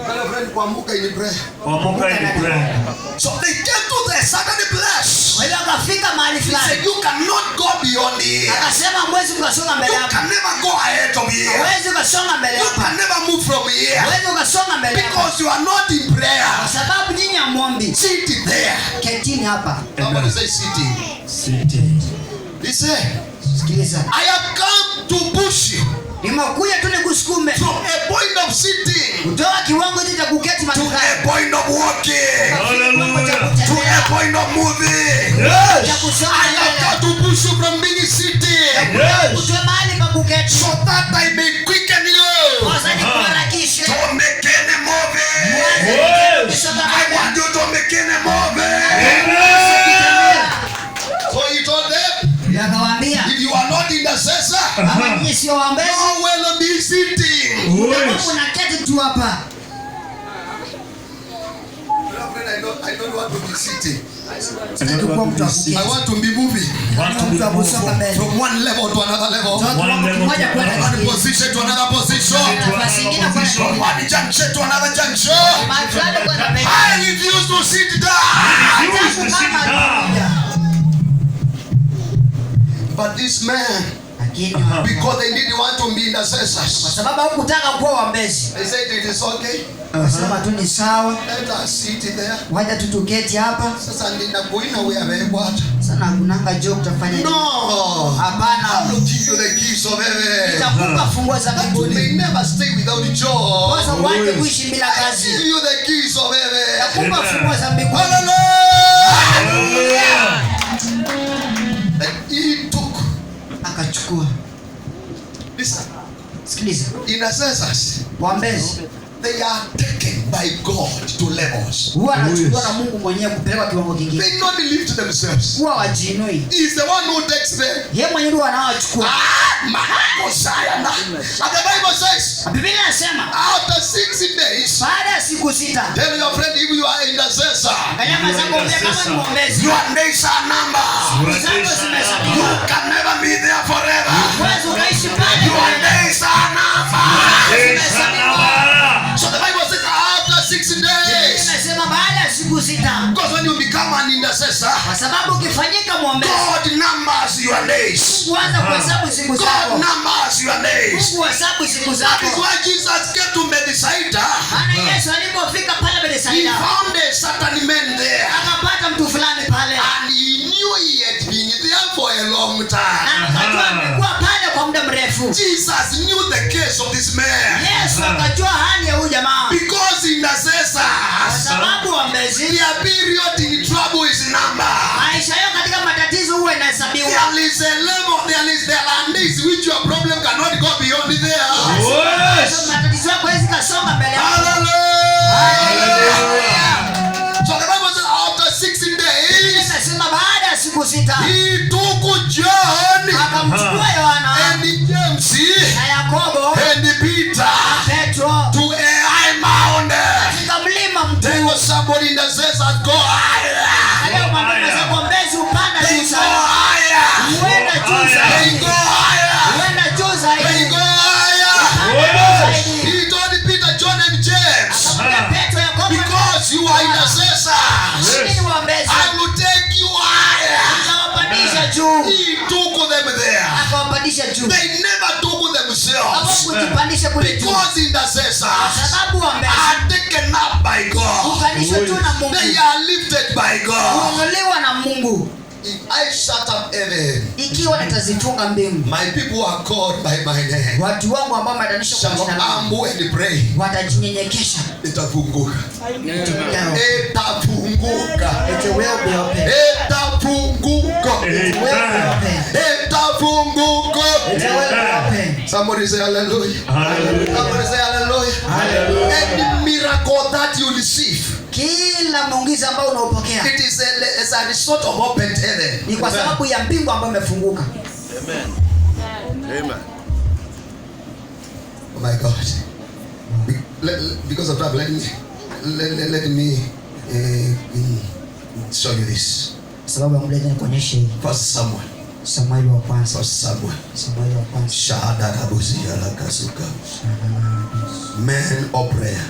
Tell your friend, kwamuka in prayer. Kwamuka in prayer. So they came to the certain place. Wewe akafika mahali He fulani, said, you cannot go beyond here. akasema mwezi ukasonga mbele You hapa, can never go ahead of here. mwezi ukasonga mbele You hapa, can never move from here mwezi ukasonga mbele hapa, because you are not in prayer. kwa sababu nyinyi hamwombi. Sit there. Ketini hapa, Somebody say sitting. Sitting. He said, sikiliza, I have come to push you. Nimekuja tu nikusukume. From a point of sitting Kutoa kiwango hicho cha kuketi to a madukani. point of walking, Hallelujah. to a point of moving. Cha kusonga I have mbele. got to push you from being sitting Kutoa mahali pa kuketi. so that I may quicken you Sasa nikuharakishe. to make any moving. Yes. I want you to make any moving. So he told them, Akawaambia, if you are not intercessor, kama nyinyi sio waombezi, you will be sitting. Yes. unaketi tu hapa. I don't want to be sitting. Sitaki kuwa mtu wa kuketi. I want to be moving Mtu wa kusonga mbele. from one level to another level, Kutoka kiwango level kimoja to kwenda one kingine. position to another position, Nafasi nyingine kwenda from kingine. one junction to another junction. Mahali fulani kwenda mbele. I refuse to sit down. Refuse to sit down. But this man, Lakini because they didn't want to be kwa intercessors, sababu hukutaka kuwa waombezi. they said it is okay. Wasema tu ni sawa. Let us sit there. Wacha tu tuketi hapa. Sasa ninakuina wewe bwana. Sana kunanga joke utafanya nini? No. Hapana. I will give you the keys of heaven. Nitakupa funguo za That you mbinguni. may never stay without job. Sasa uache kuishi bila I kazi. give you the keys of heaven. Nitakupa funguo za mbinguni. Hallelujah. And he took. Akachukua. Listen. Sikiliza. Intercessors, Waombezi they are taken by God to levels. huwa anachukua na Mungu mwenyewe kupeleka kiwango kingine. They not lift themselves. Huwa wajiinui. He is the one who takes them. Yeye mwenyewe ndiye anawachukua. And the Bible says, Biblia inasema after 60 days, baada ya siku 6, tell your friend if you are intercessor, kanyama zako mbele kama ni muombezi. your days are numbered. Zako You zimehesabiwa. can never be there forever. Huwezi ukaishi pale. Your days are numbered. Yes. So the Bible says after 60 days, Inasema baada ya siku 6. because when you become an intercessor, Kwa sababu ukifanyika muombezi, God numbers your days. Mungu anza kuhesabu siku God zako. numbers your days. Mungu hesabu siku That zako. is why Jesus came to Bethsaida. Maana Yesu alipofika pale He Bethsaida, found a certain man there. akapata mtu fulani pale. And he knew he had been there for a long time. Na akajua amekuwa pale kwa muda mrefu. Jesus knew the case of this man. Yesu akajua hali ya huyu jamaa. Because Kwa intercessors, sababu waombezi, their period in trouble is numbered. maisha yao katika matatizo huwa inahesabiwa. There is a level, there are days which your problem cannot go beyond there. Yes. So, matatizo yako hawezi kasonga mbele yako. Hallelujah. So the Bible says after 60 days, Inasema baada ya siku 6, he took John akamchukua Yohana and James na Yakobo and Peter na Petro to a high mountain. katika mlima Tell mkuu. somebody in the sense that go higher. Leo mambo za kuombezi upanda They juu go sana. higher. Huenda juu They zaidi. go higher. Huenda juu They zaidi. go higher. Huenda juu zaidi. He told Peter, John, and James, Akamwambia Petro, Yakobo, because you are intercessors, sisi ni waombezi. I will take you higher. Akawapandisha juu. He took them there. Akawapandisha juu. They never took themselves. Hawakujipandisha kule juu. Because intercessors Sababu waombezi are taken up by God. kuunganishwa tu na Mungu. They are lifted by God. Kuinuliwa na Mungu. If I shut up heaven, Ikiwa nitazifunga mbingu, my people are called by my name. watu wangu ambao wameadanishwa kwa Shall jina langu humble and pray. watajinyenyekesha. Itafunguka. Yao. Itafunguka. It will be open. Itafunguka. It will be open. Itafunguka. It will be open. Somebody say hallelujah. Hallelujah. Somebody say hallelujah. Hallelujah. Any miracle that you receive, Kila muujiza ambao unaopokea it is a result of opened heaven. ni kwa sababu ya mbingu ambayo imefunguka. Amen. Amen. Oh my God. Because of that, let me show you this. Sababu ya muda nikuonyeshe hii. First Samuel. Samueli wa kwanza. First Samuel. Samueli wa kwanza. Shahada Rabuzia la Kasuka. Men of prayer.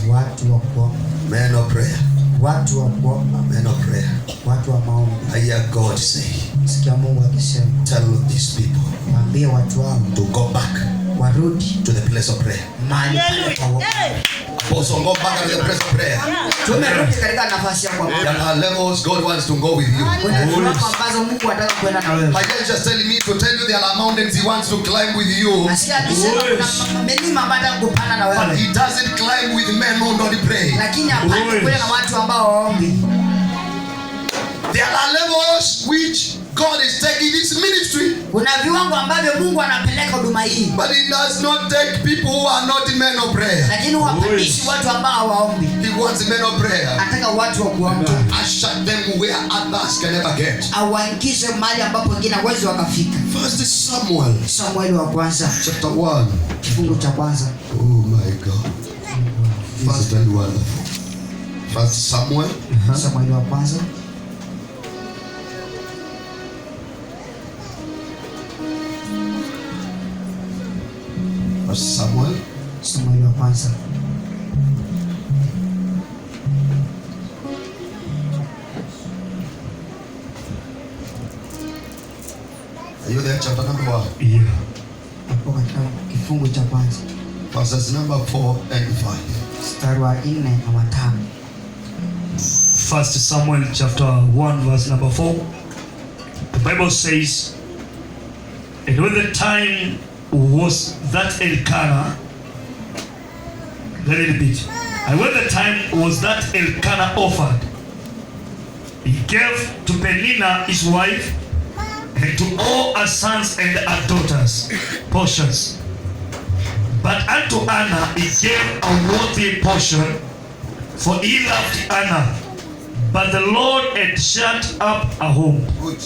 Watu wa kuomba. Men of prayer. Watu wa kuomba. Men of prayer. Watu wa maombi. I hear God say, Sikia Mungu akisema, tell these people waambie watu wao to go back warudi to the place of prayer. mahali pale pa wokovu. Also go back to the place of prayer. Tumerudi katika nafasi ya kuabudu. There are levels God wants to go with you. Kuna viwango ambazo Mungu anataka kwenda na wewe. My God is just telling me to tell you there are mountains He wants to climb with you. Nasikia akisema kuna milima ambayo anataka kupanda na But wewe. He doesn't climb with men who don't pray. Lakini hapandi kule na watu ambao waombi. There are levels which God is taking His ministry. Kuna viwango ambavyo Mungu anapeleka huduma hii. But He does not take people who are not men of prayer. Lakini wapandishi watu ambao hawaombi. He wants men of prayer. Anataka watu wa kuomba. Usher them where others can never get. Awaingize mahali ambapo wengine hawezi wakafika. First Samuel Samueli wa kwanza chapter 1. kifungu cha kwanza. Oh my God. First and wonderful. First Samuel. Samueli wa kwanza. First Samuel. Samueli wa kwanza. Are you there? Chapter number 1. Yeah. Hapo katika kifungu cha kwanza. Verses number 4 and 5. Mstari wa 4 na wa 5. First Samuel chapter 1 verse number 4. The Bible says, and when the time was that Elkanah, let it repeat. And when the time was that Elkanah offered, he gave to Peninnah his wife and to all her sons and her daughters portions. But unto Anna he gave a worthy portion, for he loved Anna. But the Lord had shut up her home. Good.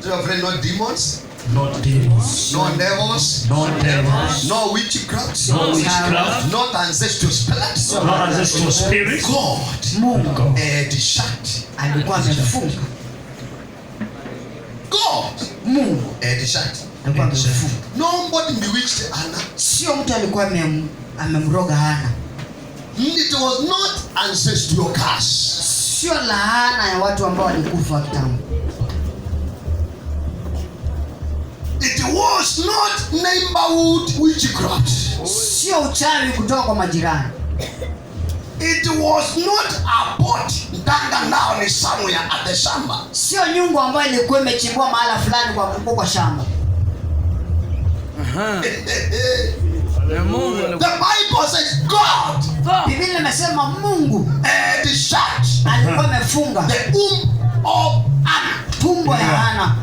Do you afraid no demons? Not demons. No devils? No devils. No witchcraft? No witchcraft. Not ancestral spirits? No ancestral spirits. God Mungu had shut. alikuwa amefunga. God Mungu had shut. alikuwa amefunga. Nobody bewitched Anna. Sio mtu alikuwa amemroga Hana. It was not ancestral curse. Sio laana ya watu ambao walikufa kitambo. It was not neighborhood witchcraft. Sio uchawi kutoka kwa majirani. It was not a pot danga down somewhere at the shamba. Sio nyungu ambayo ilikuwa imechimbwa mahala fulani kwa shamba. The Bible says God Biblia inasema Mungu had shut alikuwa amefunga the womb of Anna. tumbo ya Hana.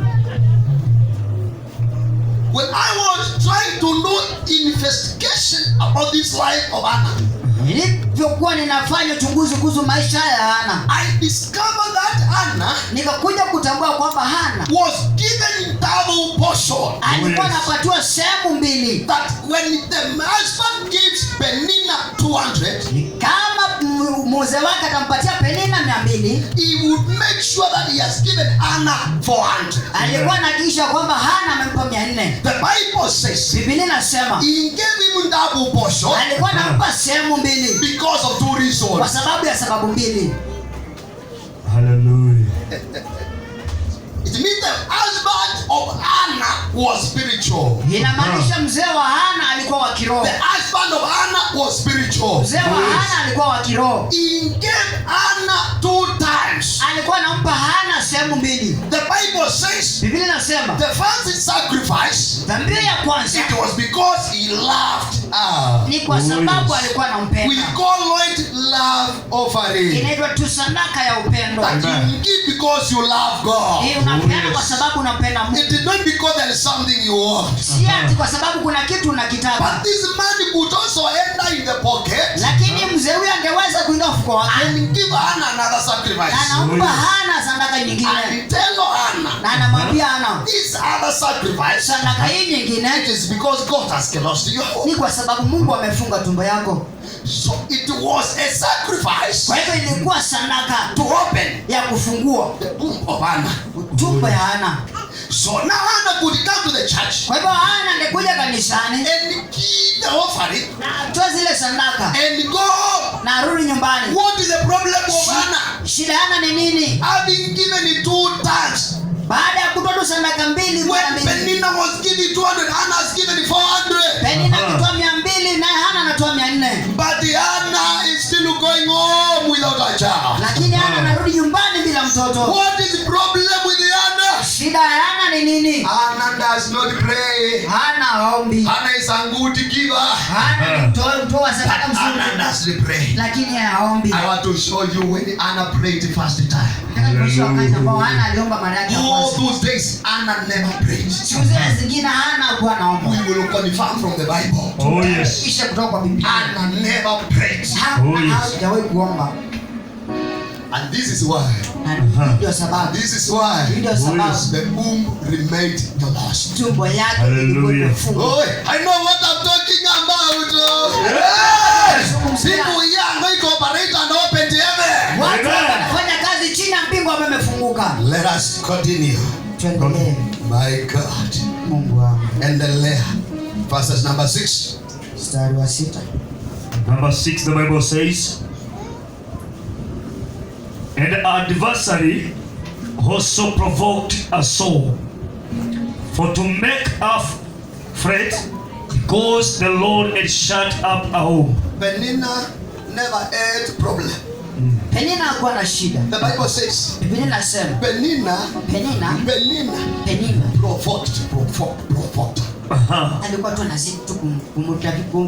When I was trying to do investigation about this life of Anna, Nilipokuwa ninafanya uchunguzi kuhusu maisha ya Hana, I discovered that Anna nikakuja kutambua kwamba Hana was given double portion. alikuwa anapatiwa sehemu mbili. That when the husband gives Peninnah 200, Kama mzee wake atampatia Penina 200, he would make sure that he has given Anna 400. alikuwa anahakikisha kwamba Hana amempa 400. The Bible says Biblia inasema he gave him double portion alikuwa anampa sehemu mbili because of two kwa reasons. sababu ya sababu mbili. Hallelujah. It means the husband of Anna was spiritual. Inamaanisha mzee wa Hana alikuwa wa kiroho. The husband of Anna was spiritual. Mzee wa Hana alikuwa wa kiroho. He gave Anna 2 times. Alikuwa anampa Hana sehemu mbili. The Bible says Biblia inasema the first sacrifice, dhambi ya kwanza it was because he loved her. ni kwa sababu alikuwa We anampenda. call it love offering. Inaitwa tu sadaka ya upendo. That you give because you love God. Hii unapeana kwa sababu unapenda Mungu. It is not because there is something you want. Si ati kwa sababu kuna kitu unakitaka. But this man could also enter in the pocket Lakini mzee huyu angeweza kuingia mfuko wake and give Anna another na sacrifice. anampa Hana sadaka nyingine. And tell Anna, Na anamwambia Hana, this other sacrifice, sadaka hii it nyingine is because God has closed your home. ni kwa sababu Mungu amefunga tumbo yako. So it was a sacrifice Kwa hivyo ilikuwa sadaka to open ya kufungua the womb of Anna. tumbo ya Hana. So now Anna could come to the church Kwa hivyo Hana angekuja kanisani and give the offering na atoe zile sadaka and go. na arudi nyumbani. What is the problem of Anna? Shida ya Hana ni nini? Having given it 2 times. Baada ya kutoa tu sadaka mbili mara When mbili, Peninnah was giving 200, Anna has given 400. Penina anatoa 200 naye Hana anatoa 400. But Anna Shida ya Hana ni nini? Hannah does not pray. Hana haombi. Hannah is a good giver. Hana ni mtoa sadaka Hannah mzuri. doesn't pray. Lakini haombi. I want to show you when Hannah prayed the first time. Nataka kuonyesha wakati ambao Hana aliomba mara yake ya All kwanza. those days, Hannah never prayed. Siku zile zingine Hana hakuwa anaomba. We will confirm from the Bible. Oh yes. Kisha kutoka kwa Biblia. Hannah never prayed. Oh, yes. Hajawahi kuomba. And this is why. Na ndio sababu. This is why Ndio sababu. the womb remained the lost. Tumbo yake Hallelujah. ilikuwa imefungwa. Oh, I know what I'm talking about. People here are going to operate and open the heaven. Watu Amen. wanafanya kazi chini ya mbingu ambayo imefunguka. Let us continue. Tuendelee. My God. Mungu wangu. Endelea. Verses number 6. Mstari wa 6. Number 6, the Bible says, and the adversary also provoked a soul, for to make her fret, because the Lord had shut up her home. Penina never had problem. Penina hakuwa na shida. The Bible says Biblia inasema Penina Penina provoked. alikuwa tu anazidi tu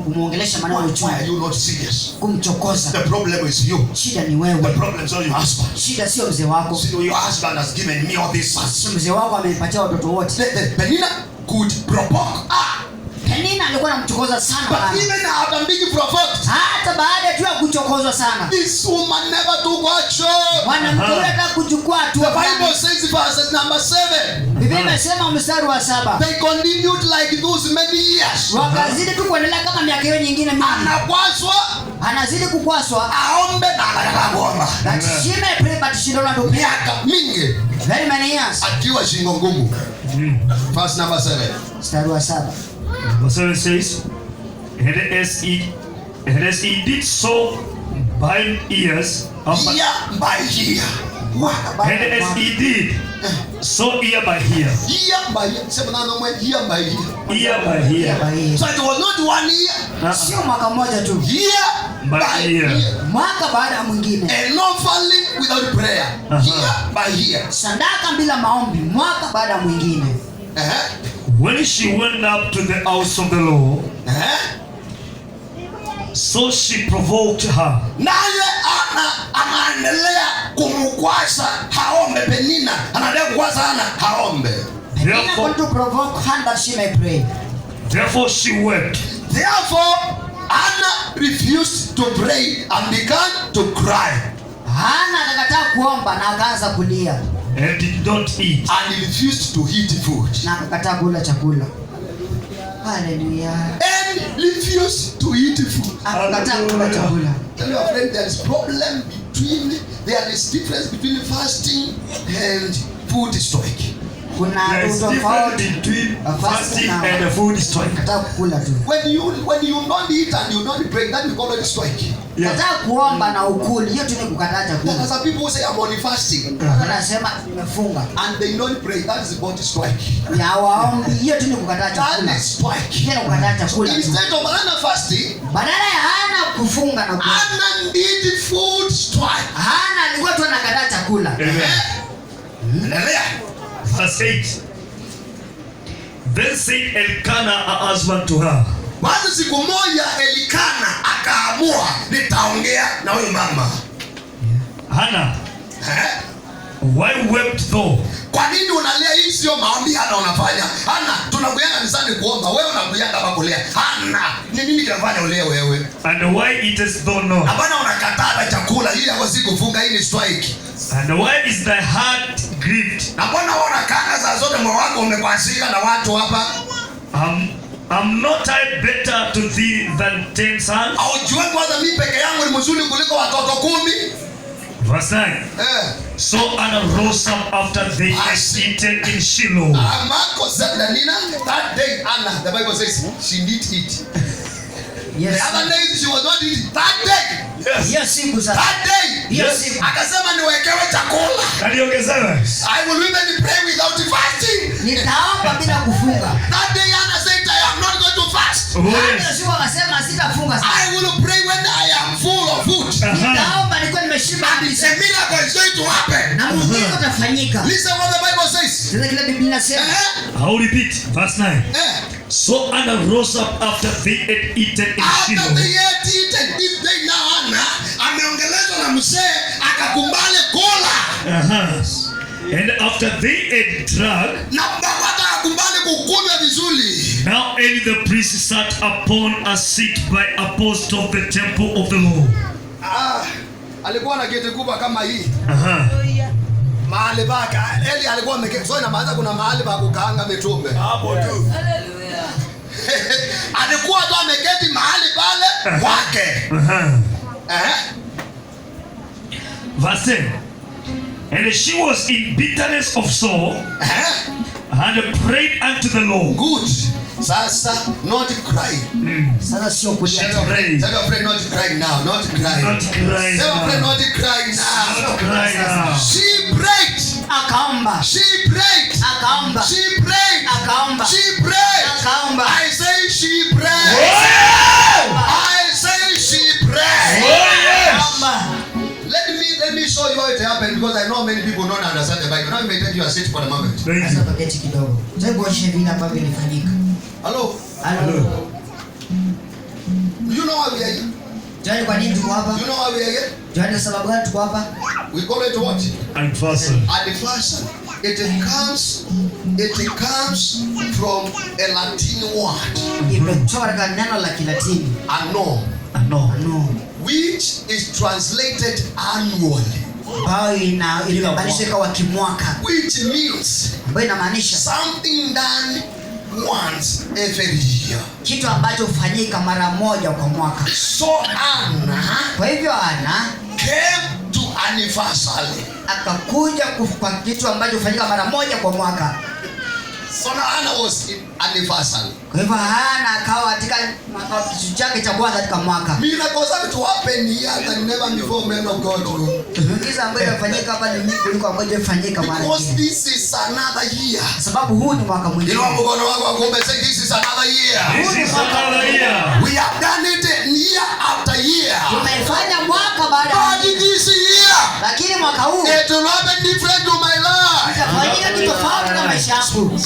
kumuongelesha maneno ya Why uchungu, are you not serious? kumchokoza. The problem is you. Shida ni The wewe. problem is not your husband. Shida sio mzee wako. See, your husband has given me all these sons. Sio mzee wako amenipatia watoto wote. Penina could provoke. Penina alikuwa anamchokoza sana But bana. even after being provoked, Hata baada tu ya kuchokozwa sana, this woman never took action. mwanamke yule hata kuchukua The hatua. Bible says verse number 7. Biblia imesema mstari wa 7, They continued like those many years. wakazidi tu kuendelea kama miaka hiyo nyingine mingi. Anakwaswa, Anazidi kukwaswa. aombe na anataka kuomba. That she may pray but she don't want to pray. Miaka mingi Very many years. akiwa shingo ngumu. Verse number 7. Mstari wa 7. Verse 7 says, and as he did so by years, Year by year. and as he did so year by year, Year by year. Sema nano mwe, year by year. year by year, So it was not 1 year. Sio mwaka mmoja tu, Year By by year. year. mwaka baada ya mwingine. And no falling without prayer. Year by year. Sadaka bila maombi, mwaka baada ya mwingine. when she went up to the house of the Lord, so she provoked her. Naye anaendelea kumkwasa haombe. Penina anaendelea kukwasa Hana haombe. Penina want to provoke her that she may pray. Therefore she wept. Therefore Hannah refused to pray and began to cry. Hana akakataa kuomba na akaanza kulia, And did not eat. And he refused to eat food. na akakataa kula chakula. Haleluya. And refused to eat food. Akakataa kula chakula. Tell your friend there is difference between fasting and food stoic. Kuna There is difference tofauti. between fasting and a food strike. Kataa kukula tu. When you don't eat and you don't pray, that we call it stoic. Kataa kuomba na ukuli, hiyo tu ni kukataa There are chakula. some people who say I'm on fasting Watu wanasema nimefunga. and they don't pray. That is about stoic. Ya hawaombi, hiyo tu ni kukataa That chakula. is stoic. Hiyo ni kukataa chakula tu. Instead of Hannah fasting, Badala ya Hana kufunga na kula, Hannah did food stoic. Hana alikuwa tu anakataa chakula. Endelea. Verse 8. Then said Elkanah her husband to her, Basi siku moja Elikana akaamua nitaongea na huyu mama. Hannah, why wept thou? Kwa nini unalia? Hii sio maombi Hana unafanya. Hana, tunakuyanga kanisani kuomba, wewe unakuyanga hapa kulia. Hana, ni nini kinafanya ulie wewe? And why eatest thou not? Hapana, unakataa chakula hii hapo, si kufunga, hii ni strike. And why is thy heart grieved? Na mbona wewe unakaa saa zote moyo wako umekwasika na watu hapa? Am not I better to thee than 10 sons? Aujue kwanza mimi peke yangu ni mzuri kuliko watoto 10. Verse 9. So Hannah rose up after they had eaten in Shiloh. Marco said that day Hannah, the Bible says she did eat. Yes. The other days she was not eating. That day. Hiyo siku sasa. That day. Hiyo siku. Akasema niwekewe chakula. Kaliongezewe. I will even pray without fasting. Nitaomba bila kufunga. That day Hannah said I am not going to fast. Hiyo siku akasema sitafunga sasa. I will pray when I am full of food. Nitaomba nikiwa nimeshiba And it's kabisa. a miracle is going to happen. Na muujiza utafanyika. Listen what the Bible says. Sasa kile Biblia inasema. I'll repeat verse 9. So Anna rose up after they had eaten in Shiloh. After they had eaten, if they now Anna ameongelezwa na mzee akakumbale kula. And after they had drunk, na hata akumbale kukunywa vizuri. now Eli the priest sat upon a seat by a post of the temple of the Lord. Alikuwa na kiti kubwa kama hii. Mahali baka Eli alikuwa ameketi. So inamaanisha kuna mahali pa kukaanga mitume. Hapo tu. Hallelujah. Alikuwa tu ameketi mahali pale kwake. Verse 10. And she was in bitterness of soul and prayed unto the Lord. Good. Sasa not crying. Sasa sio kulia. Tell your friend not crying now. Not crying. Not crying. Tell your friend not crying now. Not crying now. She prayed. Akaomba. She prayed. Akaomba. She prayed. Akaomba. She prayed. Akaomba. I say she prayed. I say she prayed. Akaomba. Let me show you how it happened, because I know many people don't understand the Bible. Now you may take your seat for a moment. Sasa paketi kidogo. Sasa kuonyesha vile ambavyo ilifanyika. Hello. Hello. You know why we are here? Jani kwa nini tuko hapa? You know why we are here? Jani sababu gani tuko hapa? We call it what? Adversary. Adversary. It comes from a Latin word. Imetoka katika neno la Kilatini. Anno. Ano. Which is translated annually. Bao inamaanisha kwa kimwaka. Which means Ambayo inamaanisha something done once every year. kitu ambacho hufanyika mara moja kwa mwaka. So Anna Kwa hivyo Ana came to anniversary. akakuja kwa kitu ambacho hufanyika mara moja kwa mwaka. So now Anna was in anniversary. Kwa hivyo Ana akawa katika kitu chake cha kwanza katika mwaka. Miracles have to happen here than never before, men of God. Miujiza ambayo inafanyika hapa ni mingi kuliko ambayo ifanyika mara Because nyingine. this is another year. Sababu huu ni mwaka mwingine. Inua mkono wako wa kuume, say this is another year. This is another year. We have done it year after year. Tumefanya mwaka baada ya But mwingine. this year, Lakini mwaka huu it will happen different to my life. itafanyika kitu tofauti na maisha yangu.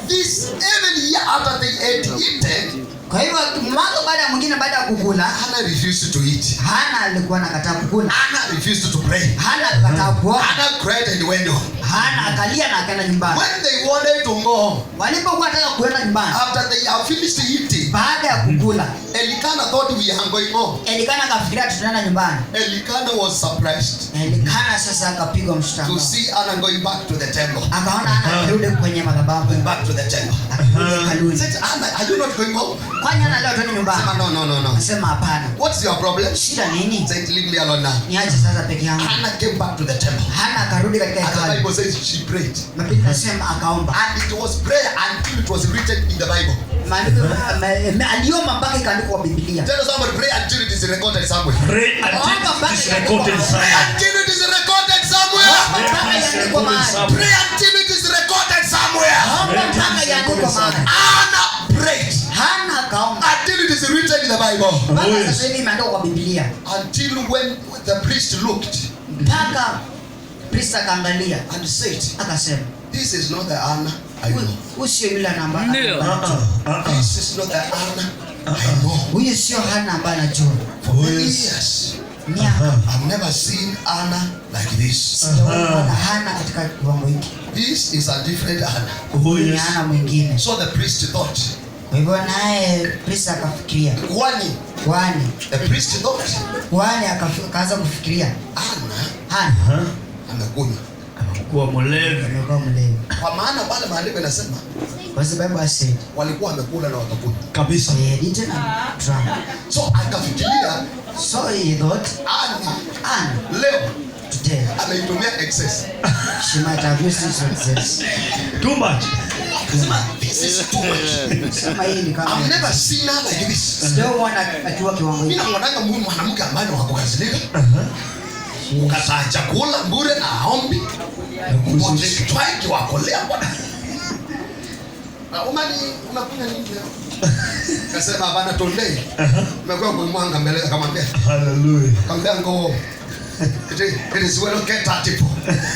This every year after they ate eaten, Kwa hivyo mwaka baada ya mwingine baada ya kukula, Hannah refused to eat. Hana alikuwa anakataa kukula. Hannah refused to pray. Hana akakataa kuomba. Hannah cried and went home. Hana akalia na akaenda nyumbani. When they wanted to go home, Walipokuwa wanataka kuenda nyumbani, after they have finished eating, baada ya kukula, Elikana thought we are going home. Elikana akafikiria tutaenda nyumbani. Elikana was surprised Elikana sasa akapigwa to mshangao. see Hannah going back to the temple. Akaona Hana akirudi kwenye madhabahu. Back to the temple. Akarudi hekaluni. Said, Hannah, are you not going home? Kwani Hana leo tuende nyumbani? Sema, no. Akasema hapana. What's your problem? Shida nini? Said, leave me alone now. Niache sasa peke yangu. Hannah came back to the temple. Hana akarudi katika And the hekalu. Bible says she prayed. Biblia inasema akaomba. And it was prayer until it was written in the Bible. Maandiko aliomba mpaka ikaandikwa kwa Biblia. Tell somebody, pray until it is recorded somewhere. Pray until it is recorded Pray somewhere. until it is recorded somewhere. Mpaka iandikwe mahali. Pray until it is recorded somewhere. Omba mpaka iandikwe mahali. Hannah prayed Hana akaomba. until it is written in the Bible. Mpaka sasa hivi imeandikwa kwa Biblia. Until when the priest looked Mpaka priest akaangalia and said, akasema, this is not the Hannah I know. huyu sio yule namba. Ndio. This is not the Hannah I know. Huyu sio Hana ambaye anajua. For many years, Miaka I've never seen Hannah like this. sijaona Hana katika kiwango hiki. This is a different Hannah. Huyu ni Hana mwingine. So the priest thought, Kwa hivyo naye priest akafikiria. Kwani the priest thought, akaanza kufikiria Hannah Hana amekunywa. Kuwa mlevi. amekuwa mlevi. Kwa maana pale maandiko yanasema Kwa sababu basi walikuwa wamekula na wakakunywa. Kabisa. eaten and drunk. So akafikiria So he thought, Hannah leo today ameitumia excess. she might have used it to excess. Too much. Akasema, this is too much. Sema hii ni kama I've never seen her like this. sijaona akiwa kiwango Mimi hiki. naonanga mwanamke ambaye wakukazilika. Ukataa chakula bure na haombi. Ukoje wakolea bwana. Umani unakunya nini leo? Kasema bana tondei. Umekuwa kwa mwanga mbele akamwambia. Hallelujah. Akamwambia ngo It is well catered for.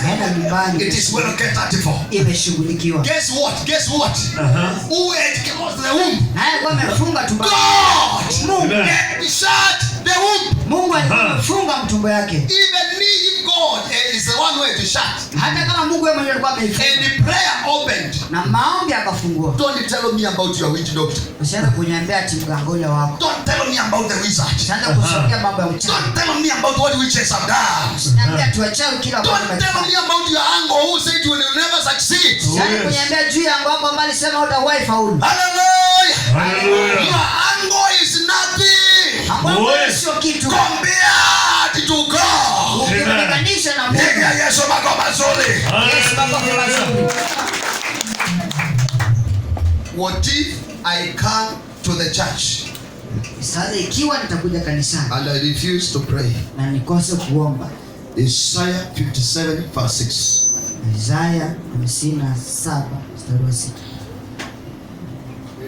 Nenda nyumbani. It is well catered for. Imeshughulikiwa. Guess what? Guess what? Who had closed the womb? Naye kwa amefunga tumbo. God! Mungu. He shut the womb. Mungu alikuwa amefunga mtumbo yake. Even me, if God is the one way to shut. Hata kama Mungu yeye mwenyewe alikuwa ameifunga. And the prayer opened. Na maombi akafungua. Don't tell me about your witch doctor. Usianze kuniambia ati mgangoni wako. Don't tell me about the wizard. Usianze kusongea mambo ya uchawi. Don't tell me about what witches have done. Usiniambie ati wachawi kila Don't wakati. tell me about your uncle who said you will never succeed. Usianze kuniambia juu yangu hapo mbali sema hutawahi faulu. Hallelujah. Hallelujah. Your uncle is nothing Hapo sio kitu. compared to God. Ukilinganisha na Mungu. Piga Yesu makofi mazuri. Yesu makofi mazuri. What if I come to the church Sasa ikiwa nitakuja kanisani and I refuse to pray? na nikose kuomba. Isaiah 57 verse 6. Isaya 57 mstari wa 6.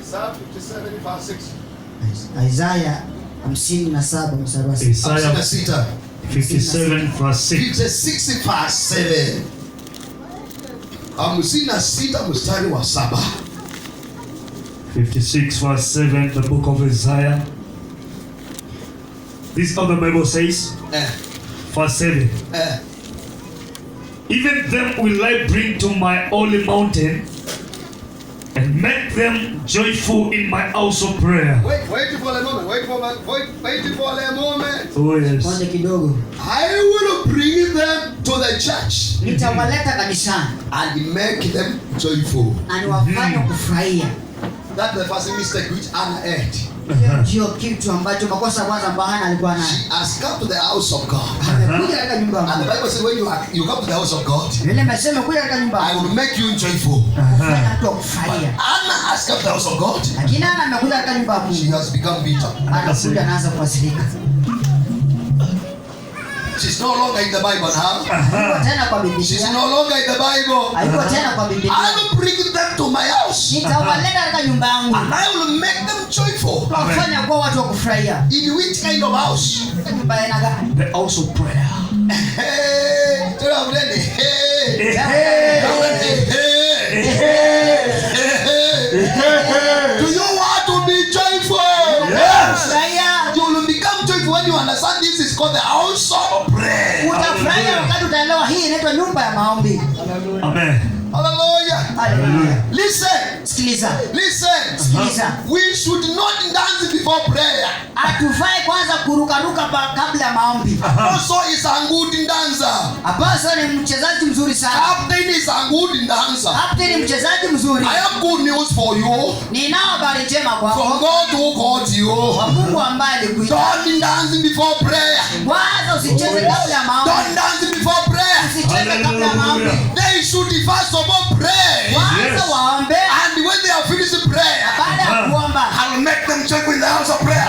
Isaiah 57 verse 6. Isaya 57 mstari wa 6. Isaiah 56 57 verse 6. 56 verse 7. 56 mstari wa 7. 56 verse 7, the book of Isaiah. This is how the Bible says, verse 7. Even them will I bring to my holy mountain and make them joyful in my house of prayer. Wait for a moment. Wait for a moment. Oh yes. Kwanza kidogo. I will bring them to the church Nitawaleta kanisani and make them joyful. na niwafanye kufurahia. That's the first mistake which Anna had. Ndio kitu ambacho makosa kwanza ambayo Hana alikuwa nayo. She has come to the house of God. Amekuja katika nyumba ya And the Mungu. Bible says when you come to the house of God, Yule amesema kuja katika nyumba ya I Mungu. will make you joyful. Kufanya mtu kufurahia. Anna has come to the house of God. Lakini Hana amekuja katika nyumba ya She Mungu. has become bitter. Anakuja anaanza kuwasirika. She's no longer in the Bible now. Hayuko tena kwa She's Biblia. no longer in the Bible. Hayuko tena kwa Biblia. I will bring them to my house. Nitawaleta katika nyumba yangu. And I will make them joyful. Wafanya kuwa watu wa kufurahia. In which kind of house? Nyumba ya aina gani? The house of prayer. Hey, tell them ready. Hey, Hey. do you want to be joyful? Furahia. You will become joyful when you understand this is called the house of prayer. Utafurahia wakati utaelewa hii inaitwa nyumba ya maombi. Amen. Hallelujah. Haleluya. Listen. Sikiliza. Listen. Sikiliza. We should not dance before prayer. Hatufai kwanza kurukaruka kabla ya maombi. Also is a good dancer. Apostle ni mchezaji mzuri sana. Captain is a good dancer. Captain ni mchezaji mzuri. I have good news for you. Ninao habari njema From kwako. God who called you. Kwa Mungu ambaye alikuita. Don't dance before prayer. Kwanza usicheze kabla ya maombi. Don't dance before prayer. Usicheze kabla ya maombi. They should first of all pray. Kwanza waombe. And when they have finished prayer, Baada ya kuomba. I will make them joyful in the house of prayer.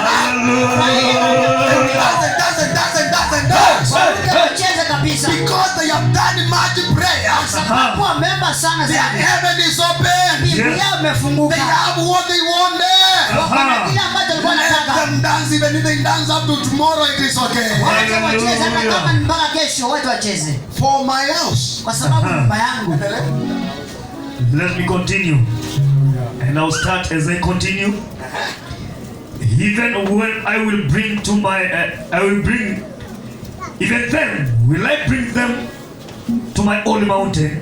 Ucheze kabisa. Because they have done much prayer. Sababu wamemba sana Their sana. heaven is open. Biblia imefunguka. They have what they wanted. Wakona kile ambacho walikuwa Let wanataka. them dance even if they dance up to tomorrow, it is okay. Wacha wacheze hata kama ni mpaka kesho, wacha wacheze. For my house. Kwa sababu nyumba yangu. Let me continue. And I'll start as I continue. Even when I will bring to my, even then will I bring them to my holy mountain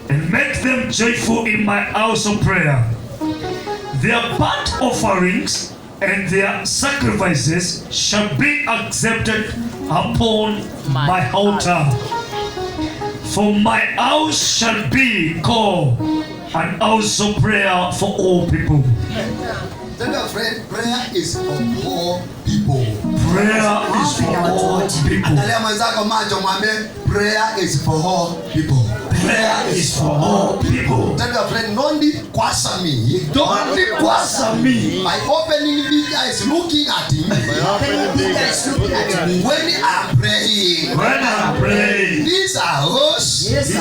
and make them joyful in my house of prayer. Their burnt offerings and their sacrifices shall be accepted upon my altar. For my house shall be called an house of prayer for all people. Tell your friend, prayer is for all people. Prayer is for all people. Angalia mwenzako macho mwambie prayer is for all people. Prayer is for all people. Tell your friend, don't kwasa me. Don't kwasa me. My opening video is looking at me when I'm praying. When I pray, This house Yes, is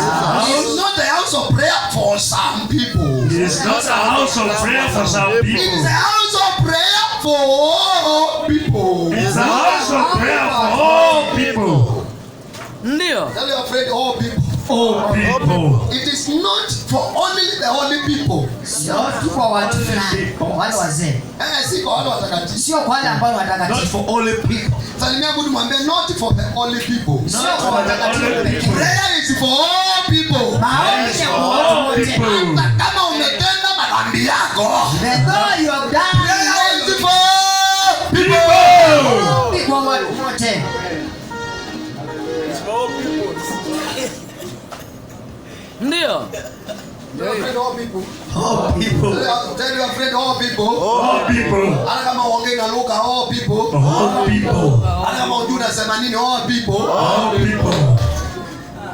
not a house of prayer for some people. it's not a house of prayer for some It's people. a house of prayer for all people. It's a house of prayer for all people. Ndio. Tell your friend all people. All people. It is not for only the holy people. Sio tu kwa watu fulani, wale wazee. Si kwa wale watakatifu. Sio kwa wale ambao Not watakatifu. for only people. Salimia mtu mwambie not for the holy people. Sio kwa watakatifu pekee. Prayer is for all people. Maombi ya watu wote. Hata kama umetenda madhambi yako, Though you have done prayer is for people. maombi kwa watu wote. Ndio. Tell your friend all people. All people. Tell your friend all people. All people. Hata kama uongee na lugha all people. All people. Hata kama unajua unasema nini all people. All people.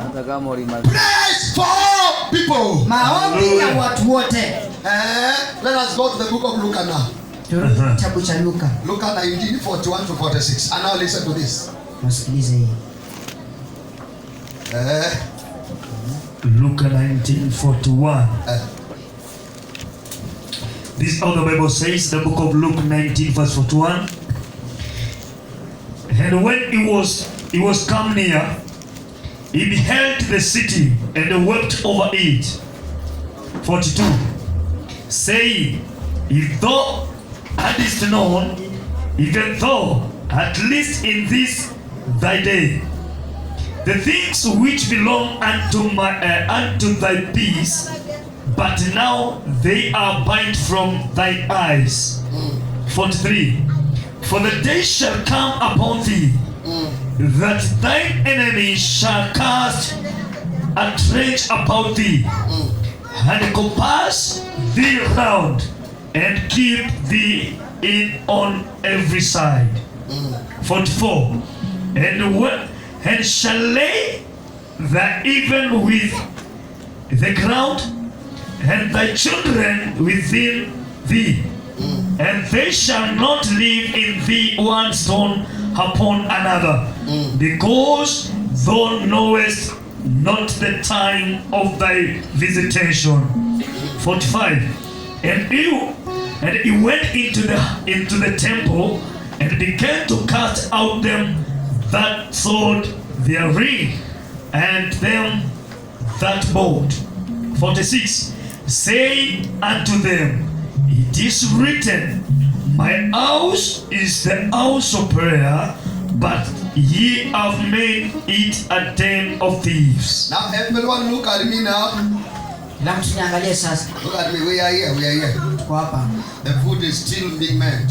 Hata kama ulimaliza. Prayer is for all people. Maombi ya watu wote. Let us go to the book of Luke now. Turudi kitabu cha Luka. Luke 19:41 to 46. And now listen to this. Msikilize hii. Luke 19:41. This how the Bible says, the book of Luke 19 verse 41. And when he was come near, he beheld the city and wept over it. 42. Saying, if thou hadst known, even though at least in this thy day, the things which belong unto thy peace, but now they are bind from thy eyes. 43. For the day shall come upon thee, that thine enemies shall cast a trench about thee, and compass thee round, and keep thee in on every side. 44. And shall lay thee even with the ground, and thy children within thee, and they shall not live in thee one stone upon another, because thou knowest not the time of thy visitation. 45. And he went into the temple, and began to cast out them that sold therein, and them that bought. 46. Saying unto them, it is written, my house is the house of prayer, but ye have made it a den of thieves. Now everyone look at me now. Kila mtu niangalie sasa. Look at me. We are here. Tuko hapa. The food is still being made.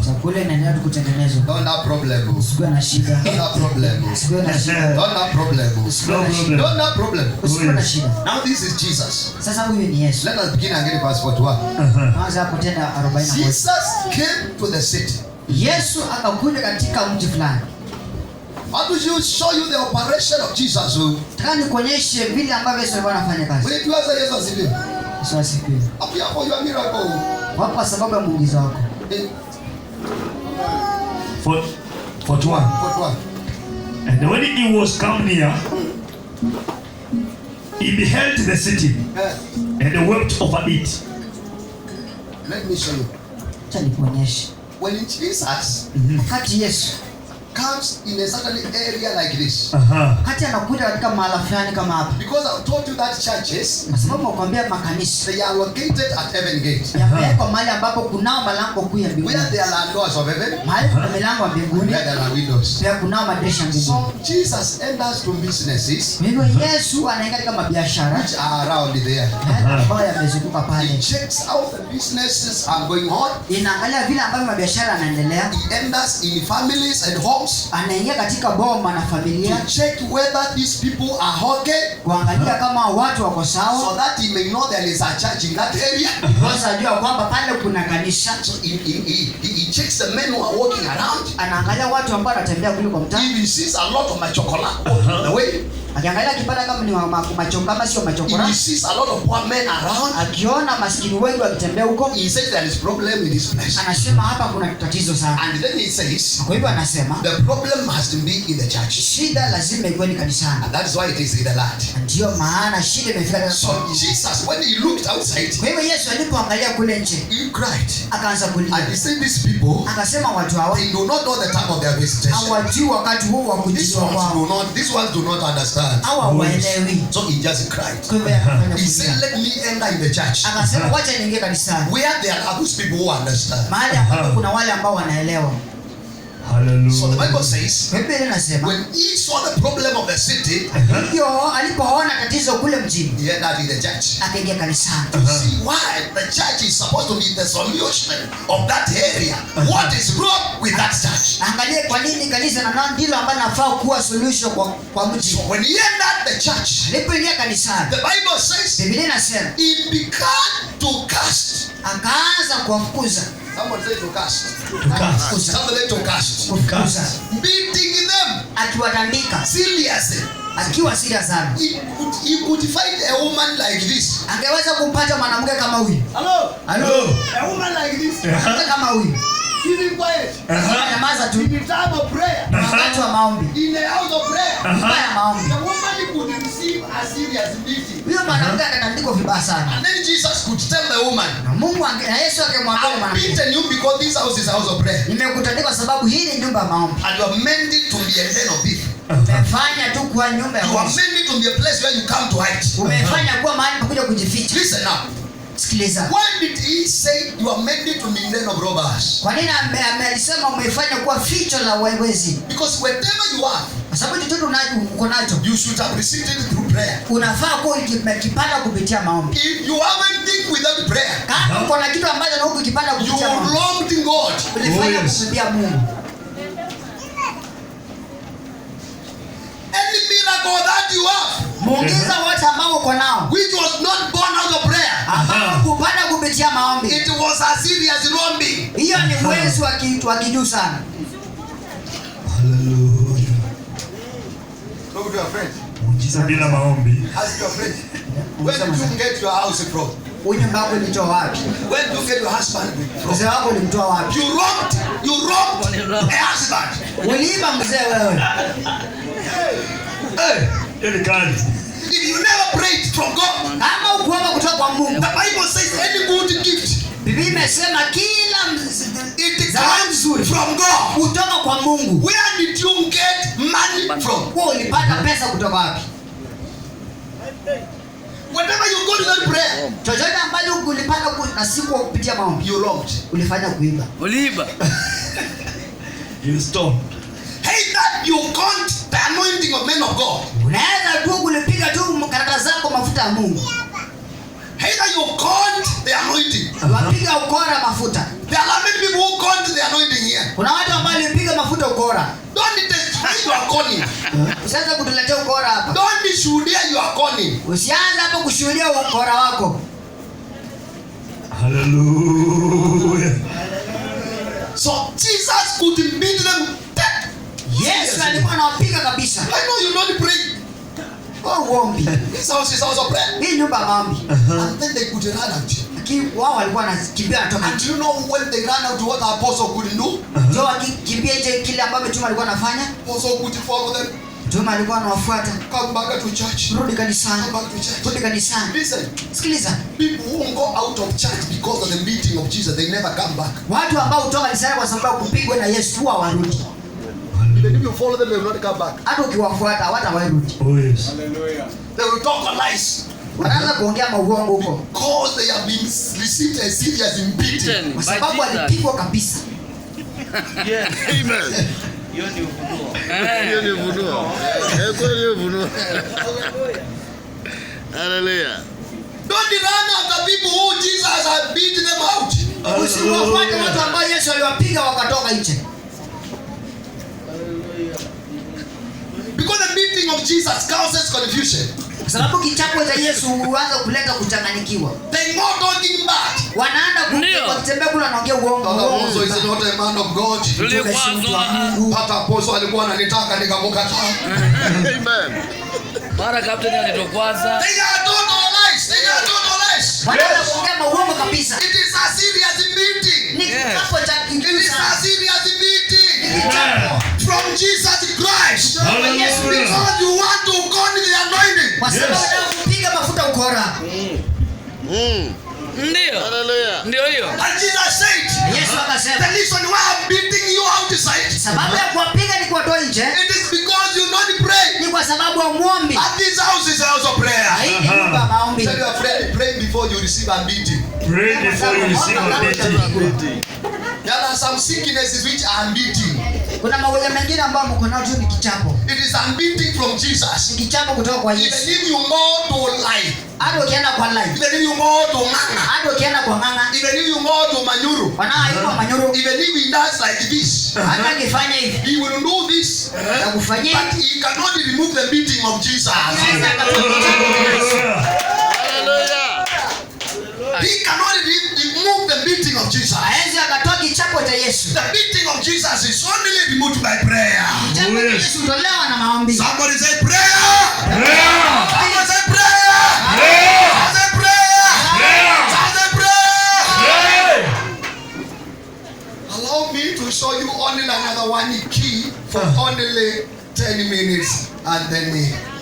Chakula inaendelea tu kutengenezwa. Don't have problem. Usiwe na shida. Don't have problem. Usiwe na shida. Don't have problem. Usiwe na shida. Don't have problem. Usiwe na shida. Now this is Jesus. Sasa huyu ni Yesu. Let us begin again verse 41. Kwanza hapo tena 41. Jesus came to the city. Yesu akakuja katika mji fulani. How do you show you the operation of Jesus? Nataka nikuonyeshe vile ambavyo Yesu alikuwa anafanya kazi. When you answer Yesu asifiwe. Yesu asifiwe. Apia for your miracle. Kwa sababu ya muujiza wako. 41. And when he was come near, he beheld the city, and wept over it. Let me show you. Acha nikuonyeshe. When Jesus Wakati Yesu comes in a certain area like this, wakati anakuja katika mahala fulani kama hapa. because I told you that churches, Kwa sababu nakwambia makanisa they are located at heaven gate. yamewekwa mahali ambapo kunao malango kuu ya mbinguni. Where there are doors of heaven, Mahali kuna milango ya mbinguni, where there are windows. pia kunao madirisha ya mbinguni. So Jesus enters to businesses Kwa hivyo Yesu anaingia katika mabiashara which are around there. ambayo yamezunguka He pale. checks out the businesses are going on. Inaangalia vile ambavyo mabiashara yanaendelea. He enters in families and homes Anaingia katika boma na familia to check whether these people are okay, kuangalia kama watu wako so sawa. that he may know there is a church in that area. Kwanza ajua kwamba pale kuna kanisa. So he checks the men who are walking around. Anaangalia watu ambao wanatembea kule kwa mtaa. If he sees a lot of machokola walking on the way, Akiangalia kipata kama ni machoko kama sio machokora. He sees a lot of poor men around. Akiona maskini wengi wakitembea huko, He says there is problem in this place. anasema hapa kuna tatizo sana. And then he says Kwa hivyo anasema the problem has to be in the church. shida lazima iwe ni kanisani. And that is why it is in the land. Ndio maana shida imefika kwa So Jesus, when he looked outside, Kwa hivyo Yesu alipoangalia kule nje, he cried. akaanza kulia. And he said, these people, Akasema watu hawa they do not know the time of their visitation. hawajui wakati huu wa These kujua kwao. ones do not understand. Hawaelewi. So he just cried. Kwa hivyo akafanya He said, kulia. let me enter in the church. Akasema wacha niingie kanisani. Where there are those people who understand. Mahali ambapo kuna wale ambao wanaelewa. So the Hallelujah. Bible says, Kwa hivyo inasema when he saw the problem of the city, hivyo alipoona tatizo kule mjini, he entered in the church. akaingia kanisani. See why the church is supposed to be the solution of that area. What is wrong with that church? Angalie kwa nini kanisa na ndilo ambalo nafaa kuwa solution kwa mji. So when he entered the church, Alipoingia kanisani, the Bible says Biblia inasema he began to cast. akaanza kuwafukuza. Someone say to cast. Kufukuza. Somebody to cast. Kufukuza. Beating them Akiwatandika. seriously. Akiwa serious sana. He could find a woman like this. Angeweza kumpata mwanamke kama huyu. Hello. A woman like this. Mwanamke kama huyu. Keep him quiet. Nyamaza tu. In the time of prayer. Wakati wa maombi. In the house of prayer. Nyumba ya maombi. The woman could receive a serious beating. Huyo mwanamke akatandikwa vibaya sana. And then Jesus could tell the woman, Na Mungu na Yesu akimwambia I've mwanamke, beaten you because this house is a house of prayer. nimekutandika kwa sababu hii ni nyumba ya maombi. And you have made it to be a den of people. Umefanya tu kuwa nyumba ya You have maombi. made it to be a place where you come to hide. Umefanya kuwa mahali pa kuja kujificha. Listen now. Sikiliza. Why did he say you have made it to be a den of robbers? Kwa nini alisema umefanya kuwa ficho la wezi? Because whatever you are, Kwa sababu chochote uko nacho, you should have received it through prayer. unafaa kuwa ukipata kupitia maombi. If you haven't think without prayer, Kama uko na kitu ambacho na ukipata you kupitia maombi, wronged God. ulifanya Oh, yes. kupitia Mungu. Any miracle that you have, Muujiza wote ambao uko nao, which was not born out of prayer, ambao kupata kupitia maombi, it was a serious wronging. hiyo ni wezi wa kijuu sana. Hallelujah. Talk to your friend. Muujiza bila maombi. Ask your friend. Where did you get your house from? Huyu nyumba yako ilitoa wapi? Where did you get your husband from? Mzee wako ulimtoa wapi? You robbed a husband. Uliiba mzee wewe. Hiyo ni kali. If you never prayed from God, Kama ukuomba kutoka kwa Mungu, the Bible says any good gift, Biblia imesema kila it zawadi comes nzuri from God. kutoka kwa Mungu. Where did you get money from? Wewe ulipata pesa kutoka wapi? Whenever you go to that prayer, Chochote ambacho ulipata na siku kupitia maombi, you robbed. ulifanya kuiba. Uliiba. You stone. Hey, that you can't the anointing of men of God. Unaweza tu kulipiga tu karata zako mafuta ya Mungu. Hey, that you can't the anointing. Wapiga ukora mafuta. There are many people who can't the anointing here. Kuna watu ambao walipiga mafuta ukora. Don't destroy your calling. Usianze kutuletea ukora hapa. Don't be sure you are calling. Usianze hapo kushuhudia ukora wako. Hallelujah. So Jesus could beat them dead. Yesu alikuwa anawapiga kabisa. I know you don't pray. Oh, uombi. This house is house of prayer. Hii nyumba ya maombi. And then they could run out. Lakini wao walikuwa wanakimbia wanatoka. And you know when they ran out, what the apostle could do? Ndio wakikimbia nje kile ambacho mtume alikuwa anafanya. Apostle could follow them. Mtume alikuwa anawafuata. Come back to church. Rudi kanisani. Come back to church. Rudi kanisani. Listen, Sikiliza. people who go out of church because of the meeting of Jesus, they never come back. Watu ambao hutoka kanisani kwa sababu ya kupigwa na Yesu huwa warudi. Even if you follow them, they will not come back. Hata ukiwafuata hawatawarudi. Oh yes. They will talk lies. Wanaanza kuongea mauongo huko. Because they have been received a serious beating. Kwa sababu walipigwa kabisa. Amen. Hiyo ni ufunuo. Kweli ufunuo. Hallelujah. Don't run after people who Jesus has beat them out. Usiwafuate watu ambao Yesu aliwapiga wakatoka nje. Because the beating of Jesus causes confusion. Kwa sababu kichapo cha Yesu huanza kuleta kuchanganyikiwa. They more talking bad. Wanaenda kutembea kule wanaongea uongo. Also is not a man of God. Tulikwazwa. Hata apostle alikuwa ananitaka nikamkataa. Amen. Mara captain alitokwaza. They are total lies. They are total lies. Wanaanza kuongea mauongo kabisa. It is a serious meeting. Ni kichapo cha It is a serious meeting. From Jesus Christ. Hallelujah. Because you want to go in the anointing. Kwa sababu wanataka kupiga mafuta ukora. Ndio. Hallelujah. Ndio hiyo. And Jesus said, Yesu akasema, the reason why I'm beating you outside, sababu ya kuwapiga ni kuwatoa nje. it is because you don't pray. Ni kwa sababu ya muombi. And this house is a house of prayer. Hii ni nyumba ya maombi. Tell your friend, pray before you receive a beating. Pray before you receive a beating. There are some sicknesses which are beating. Kuna magonjwa mengine ambayo mko nao tu ni kichapo. It is a beating from Jesus. Ni kichapo kutoka kwa Even Yesu. if you go to life, Hata ukienda kwa live. even if you go to Nganga, Hata ukienda kwa nganga. even if you go to Manyuru, Wanaoitwa manyoro. even if he does like this, Hata akifanya hivi. he will do this, Na kufanyia. but he cannot remove the beating of Jesus. Anaweza akatoa kichapo kwa Yesu. Hallelujah. He cannot remove the beating of Jesus. Hawezi akatoa kichapo cha Yesu. The beating of Jesus is only removed by prayer. Kichapo cha Yesu hutolewa na maombi. Somebody say prayer. Prayer. Somebody say prayer. Somebody say prayer. Somebody say prayer. Allow me to show you only another one key for only 10 minutes, and then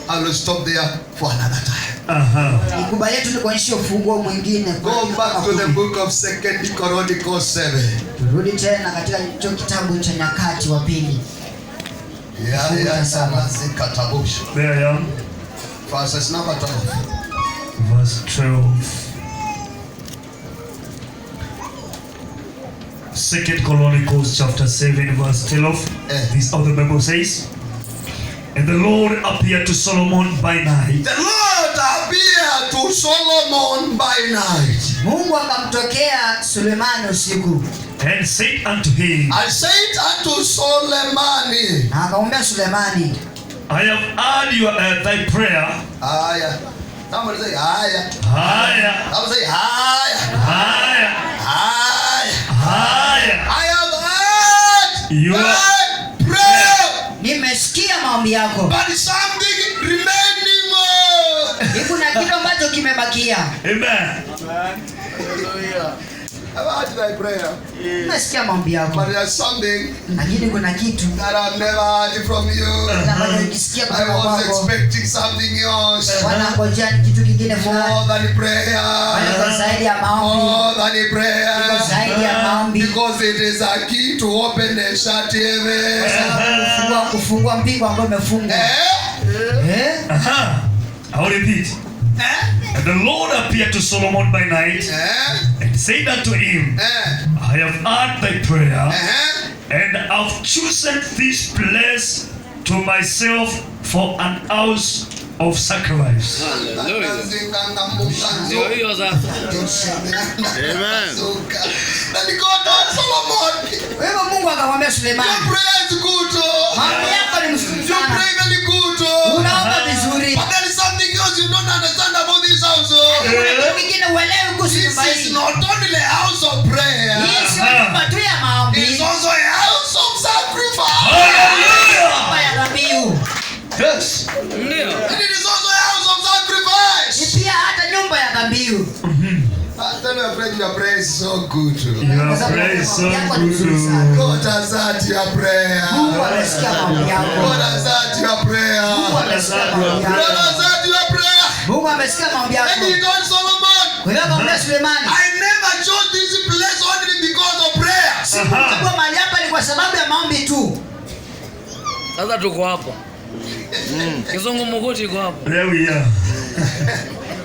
I will stop there for another time. Kubali yetu ni kuonyesha ufunguo mwingine. Go back to the book of 2 Chronicles 7. Turudi tena katika hicho kitabu cha Nyakati wa Pili. There I am. Verses number 12. Verse 12. 2 Chronicles chapter 7 verse 12. This is how the Bible says. And the Lord appeared to Solomon by night. The Lord appeared to Solomon by night. Mungu akamtokea Sulemani usiku. And said unto him, I said unto Solomon. Na akamwambia Sulemani, I have heard thy prayer. Aya. Somebody say aya. Higher, Somebody say aya. higher, Aya. higher. I have heard You thy prayer, nimesikia maombi yako. but something remaining more. Kuna kitu ambacho kimebakia. Amen. I've heard thy prayer, Nimesikia maombi yako. but there's something Lakini kuna kitu that I've never heard from you. ambacho nikisikia I kutoka was kwako. expecting something else. Wanangojea ni kitu kingine fulani. More than prayer. Kwa zaidi ya maombi. More than prayer. Kwa zaidi ya maombi. Because it is a key to open the shut heaven. Kufungua mbingu ambayo imefungwa. I'll repeat. And the Lord appeared to Solomon by night and said unto him, I have heard thy prayer and have chosen this place to myself for an house of sacrifice. Ndio hiyo sasa. Amen. Then God told Solomon, Kwa hivyo Mungu akamwambia Sulemani, your prayer is good. maombi yako ni mzuri You sana. pray very good. Unaomba vizuri. But there is something else you don't understand about this house. Kuna kitu kingine uelewi kuhusu nyumba This is hii. not only a house of prayer. Hii sio nyumba tu ya maombi. It's also a house of sacrifice. Nyumba ya dhabihu. Yes. Ndio. And it is also a house of sacrifice. Ni pia hata nyumba ya dhabihu. Tell your friend your prayer is so good. Your prayer is so good. God has heard your prayer. Mungu amesikia maombi yako. God has heard your prayer. Mungu amesikia maombi God yako. has heard your prayer. Mungu amesikia maombi And yako. he told Solomon, Kwa hiyo akamwambia Sulemani, I never chose this place only because of prayer. kwa mahali hapa ni kwa sababu ya maombi tu. Sasa tuko hapo. Kizungumkuti iko hapo. There we are.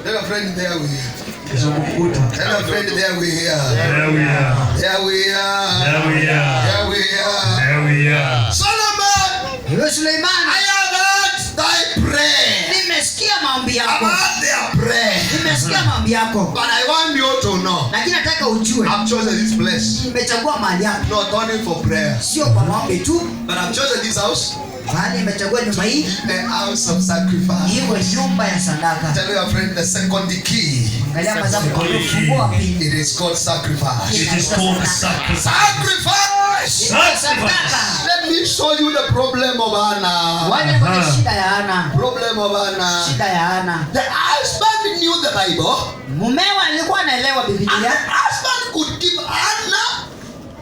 Tell your friend there we are. Kizungumkuti. Tell your friend there we are. There we are. There we are. There we are. There we are. There we are. Solomon, Hiyo Sulemani, I have heard thy prayer. nimesikia maombi I've yako. heard their prayer. Nimesikia maombi yako. But I want you to know, Lakini nataka ujue, I've chosen this place nimechagua mahali hapa not only for prayer, sio kwa maombi tu, but I've chosen this house, bali nimechagua nyumba hii the house of sacrifice. iwe nyumba ya sadaka. Tell your friend the second key. Angalia mazao kwa ufunguo wa pili. It is called sacrifice. It is called sacrifice. Sacrifice. sacrifice. Sacrifice. Let me show you the problem of Anna. Waje kwenye shida ya Hana. Problem of Anna. Shida ya Hana. The husband knew the Bible. Mumewa alikuwa anaelewa And the Biblia. husband could give Anna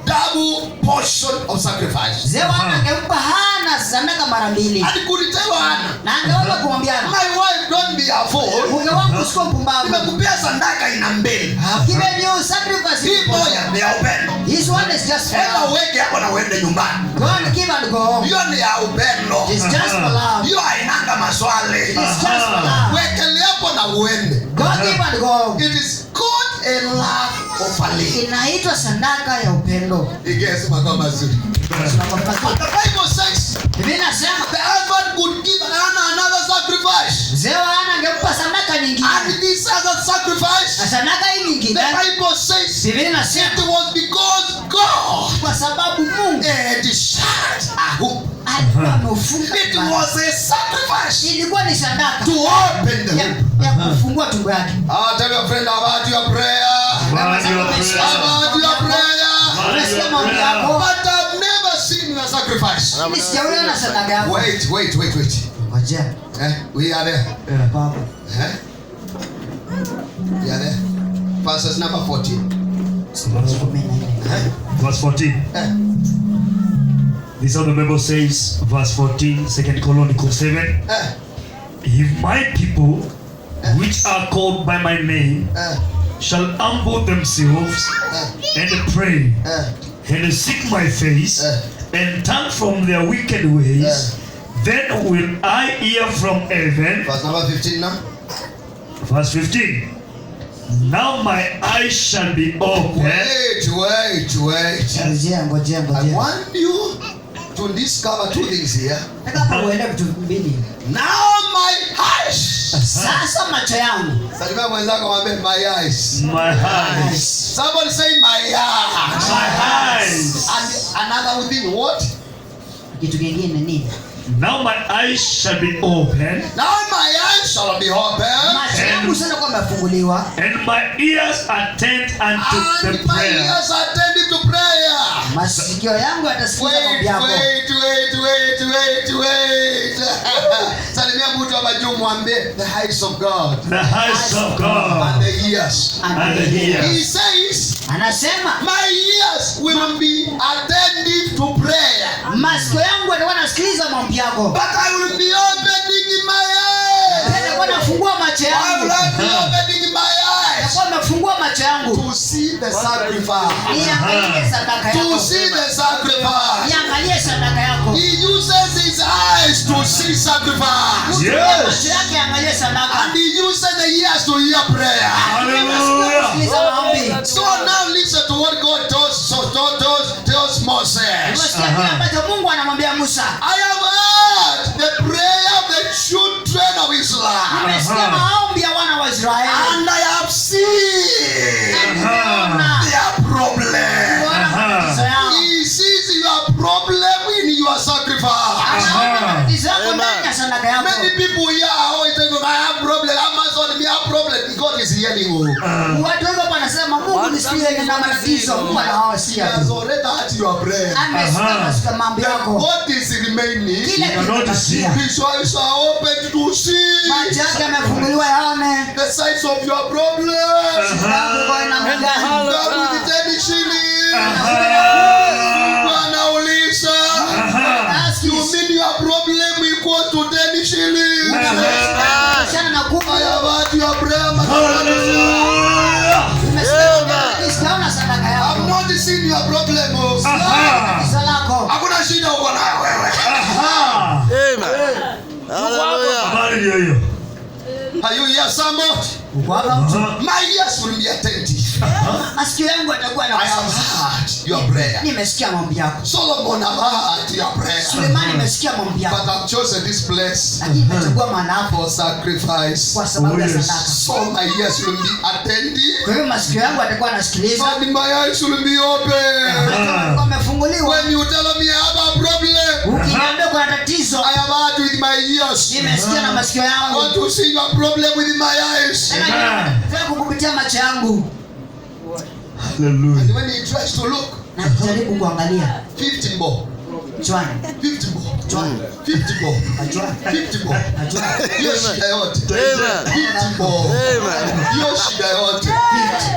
double portion of sacrifice. Mzee wa Hana angempa Hana sadaka mara mbili. And could tell Anna, Na angeweza kumwambia Hana, my wife, don't be a fool. mume wangu usikuwe mpumbavu. Nimekupea sadaka ina mbili. I've given you sacrifice. Hii moja ni ya upendo. This one is just for Enda love. uweke hapo na uende nyumbani. Go and give and go home. Hiyo ni ya upendo. It's just for love. Hiyo hainanga maswali. It's just for love. Wekele hapo na uende. Go give and go home. It is called a love offering. Inaitwa sadaka ya upendo. Igesi makao mazuri. Tunapofahamu. The Bible says Biblia inasema the husband could give Anna another sacrifice. mzee wa Hana angempa sadaka nyingine. And this other Na sacrifice, sadaka hii the nyingine Bible says Biblia it inasema was because God kwa sababu Mungu desired a hope. alikuwa amefunga. It was a sacrifice Ilikuwa ni sadaka to open the womb. ya kufungua tumbo yake. Tell your friend about your prayer. About your prayer. About your prayer. Unasikia maombi yako? But I've never seen a sacrifice. Mimi sijaona sadaka yako. Wait. Ngoja. We are there. Baba. We are there. Verses number 14. Verse 14. This is how the Bible says, verse 14, 2 Chronicles 7. If my people, which are called by my name, shall humble themselves and pray and seek my face and turn from their wicked ways, then will I hear from heaven. Verse number 15 now. Verse 15. Now my eyes shall be open. Wait. Ngojea. I want you to discover two things here. Nataka uelewe vitu mbili. Now my eyes. Sasa macho yangu. Salimia mwenzako mwambie my eyes. My eyes. Somebody say my eyes. My eyes. And another thing, what? Kitu kingine nini? Now my eyes shall be open, Now my eyes shall be open. Macho yangu sana kwa yamefunguliwa. and my ears attend unto the And my prayer. ears are attentive to prayer. Masikio yangu yatasikiza maombi yako. Wait. Salimia mtu hapa juu mwambie the eyes of God The eyes of God and the ears. and the He ears. says, Anasema my ears will be attentive to prayer, masikio yangu yatakuwa nasikiliza maombi yako. but I will be opening my eyes. Yatakuwa nafungua macho I will yangu. be opening my eyes Yatakuwa nafungua macho yangu. to see the sacrifice. Niangalie sadaka To yako. see the sacrifice. Niangalie sadaka yako. He uses his eyes to see sacrifice. Yes. Macho yake yaangalie sadaka. And he uses the ears to hear prayer. Hallelujah. Sikiliza maombi. So now listen to what God tells Moses. Unasikia kile ambacho Mungu anamwambia Musa. I have heard the prayer of the children of Israel. Nimesikia maombi ya wana wa Israeli. And I have seen Nimeona their problem. matatizo yao. He sees your problem in your sacrifice. Anaona matatizo yako ndani ya sadaka yako. Many people here are always saying, I have problem. Amazon, me have problem. God is hearing you. Watu wengi wanasema Mungu nisikie nina matatizo. Mungu He anawasikia has tu. already heard your prayer. Amesikia maombi yako. What is remaining? Kile cannot see. kilichobakia. His eyes are open to see Macho yake yamefunguliwa yaone. the size of your problems. Yangu kwa ina mgani. God with the 10 shillings. Aha. Wanauliza, Ask you you. mean your problem equal to 10 shillings? Achana na kufa. I have heard your prayer, my Hallelujah. Sijaona sadaka yako. I'm not seeing your problem. Oh. Aha. Tatizo lako. Hakuna shida uko nayo wewe. Aha. Amen. Hallelujah. Habari ndio hiyo. Are you here, somebody? Uko hapa mtu. My ears will be attentive. Masikio yangu yatakuwa I have yanakusikia. heard your prayer. Nimesikia maombi yako. Solomon have heard your prayer. Sulemani nimesikia maombi yako. But I've chosen this place Lakini nimechagua mahali hapo for sacrifice. kwa sababu ya Oh, yes. sadaka. So my ears will be attentive Kwa hiyo masikio yangu yatakuwa yanasikiliza. and my eyes will be open. Yatakuwa yamefunguliwa. When you tell me I have a problem, Ukiniambia kuna tatizo, I have heard with my ears. nimesikia na masikio I yangu. want to see your problem with my eyes. Nataka kukupitia macho yangu. Hallelujah. And when he tries to look, Na jaribu kuangalia 50 bob. chwani 50 bob. chwani 50 bob. chwani 50 bob. chwani Hiyo shida yote. Amen. 50 bob. Amen. Hiyo shida yote.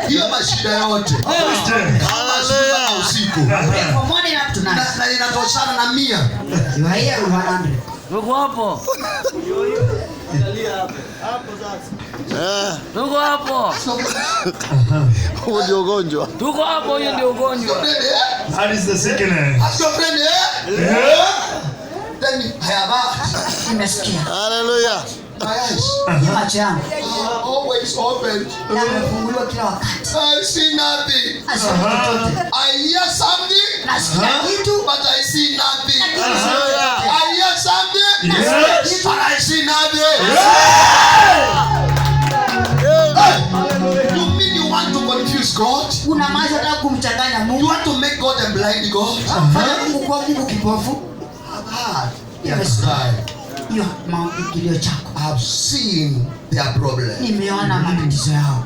Hiyo mashida yote. Kama asubuhi na usiku. from morning up to night. Na inatoshana na 100. You are here with 100. Tuko hapo. Tuko hapo. Huo ndio ugonjwa. Tuko hapo, hiyo ndio ugonjwa. That is the sickness. Ask your friend, Tell me, I have heard. Nimesikia. Hallelujah. My eyes Macho yangu are always open. yamefunguliwa kila wakati. I see nothing. Asikia chochote. I hear something, Nasikia kitu but I see nothing. lakini sikia chochote. I hear something, Yes. but I see nothing. Hey, you mean you want to confuse God? Una macho unataka kumchanganya You Mungu. want to make God a blind God? Fanya Mungu kuwa Mungu kipofu. I've heard their Yes. cry. Hiyo kilio chako. I've seen their problem. Nimeona matatizo yao.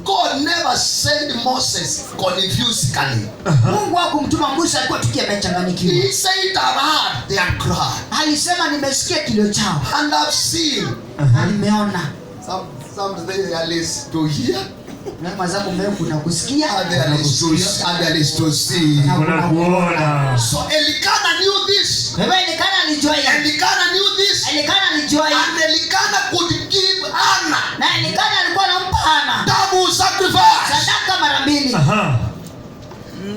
God never sent Moses confusedly. Mungu hakumtuma Musa alikuwa tukia amechanganyikiwa. He said, I've heard their cry. Alisema nimesikia kilio chao And I've seen. na nimeona. Some they are less to hear, Na mazako mbele kuna kusikia and they are less to see. na Kuna kuna kuona. So Elikana knew this. Kwa hivyo Elikana alijua hili. Elikana knew this. Elikana alijua hili. And Elikana could give Hannah Na Elikana alikuwa anampa Hana double sacrifice. sadaka mara mbili.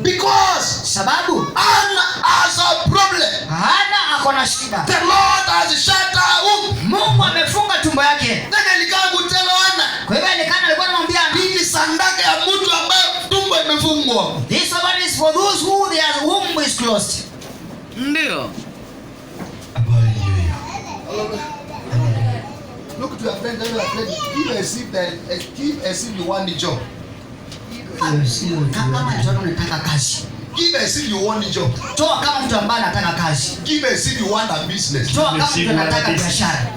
Because Sababu Hannah has a problem. Hana ako na shida. The Lord has shut her womb. Mungu amefunga tumbo yake. Then Elikana could tell Hannah, Kwa hivyo Elikana alikuwa anamwambia hii ni sadaka ya mtu ambaye tumbo imefungwa. this one is for those who their womb is closed. Ndio. Look to your friend, tell your friend, give as if you want the job. Kama mtu anataka kazi. Give as if you want the job. Toa kama mtu ambaye anataka kazi. Give as if you want a business. Toa kama mtu anataka biashara.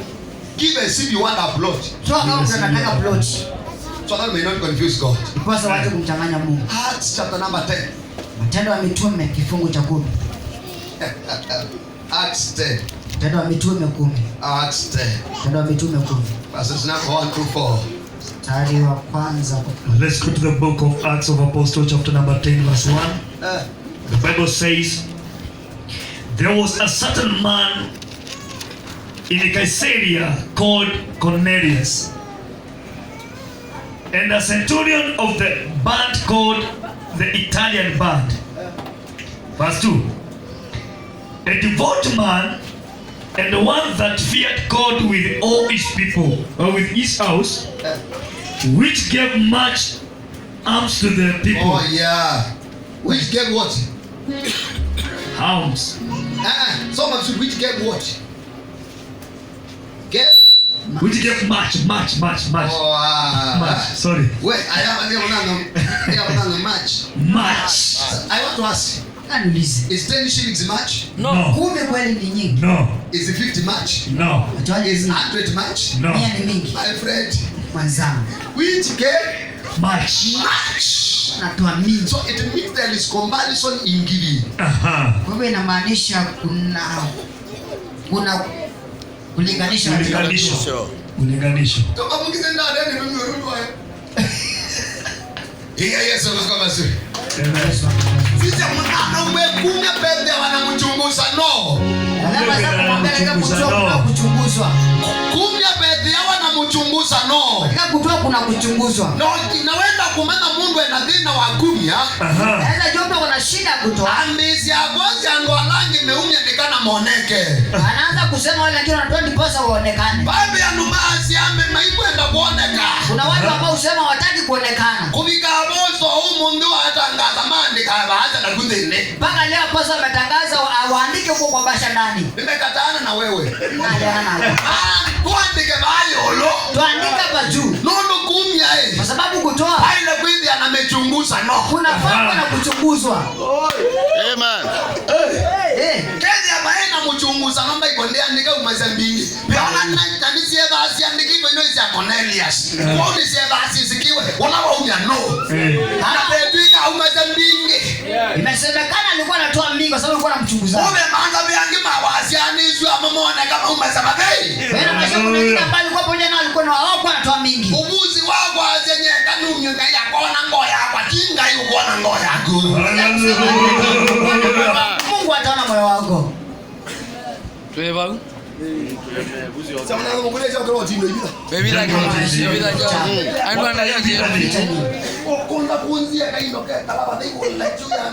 Give as if you want a plot. Toa kama mtu anataka plot. So that may not confuse God. Kwa sababu watu kumchanganya Mungu. Acts chapter number 10. Matendo ya Mitume kifungu cha 10. Acts 10. Matendo ya Mitume 10. Acts 10. Matendo ya Mitume 10. Verses number 1 to 4. Mstari wa kwanza. Let's go to the book of Acts of Apostles, chapter number 10, verse 1. The Bible says, there was a certain man in Caesarea called Cornelius, and a centurion of the band called the Italian band. Verse 2. A devout man and one that feared God with all his people, or with his house, which gave much alms to the people. Oh yeah. Which gave what? Alms. Some of you which gave what? Gave? Which gave much. Oh, Much. Sorry. Wait, I have much. Much. I want to ask, Niulize. is 10 shillings much? No. 10 kweli ni nyingi. No. Is it 50 much? No. Watu Is ni 100 much? No. 100 ni mingi. My friend, Mwanzangu. which gave Much. much? Natoa mingi. So it means there is comparison in giving. Aha. Kwa hivyo inamaanisha kuna kulinganisha na Ulinganisho. Sure. Ulinganisho. Toka mwingine ndani mimi urudwa. Yesu kama sisi. Sisi mwana umekunya pende wanamchunguza no. Lazima sasa kumwambia katika kutoa kuchunguzwa. Kunya pende wanamchunguza no. Katika kutoa kuna kuchunguzwa. No, inaweza kumana Mungu anadhina wa kumya. Aha. Sasa jomba kuna shida ya kutoa. Ambizi agozi angolangi meumya nikana moneke. Anaanza kusema wale wengine wanatoa ndiposa waonekane. Babe ya numazi ame maikwenda kuoneka. Kuna watu ambao husema hawataki kuonekana. Kubika bozo umundu atangaza mandika baada na kundine. Mpaka leo posa ametangaza waandike huko kwa basha ndani. Nimekatana na wewe. Naliana. Tuandike bali olo. Tuandika hapa juu. Nondo kumya Kwa sababu kutoa Haile kwidi anamechunguza no. kuna famba na kuchunguzwa. Amen. Kezi ya maena mchunguza namba ikondea ndika umazambingi. Peona nani ya basi andikiko ino isi ya Cornelius. Kwa isi ya basi sikiwe unawa umya no. Ana petwika umazambingi. kuchunguzana. Umeanza vyangi mawasianizwa mamona kama umesema bei. Wewe na kuna wengine ambao walikuwa pamoja na walikuwa na wao wanatoa mingi. Ubuzi wako azenye kanunyo ngaya kona ngoya kwa kinga yuko na ngoya ku. Mungu ataona moyo wako. Tueva. Samana mkuleza kwa tindo hiyo. Bebida Ando angalia. Ukunda kuanzia kaindo kalaba dai wala chuya.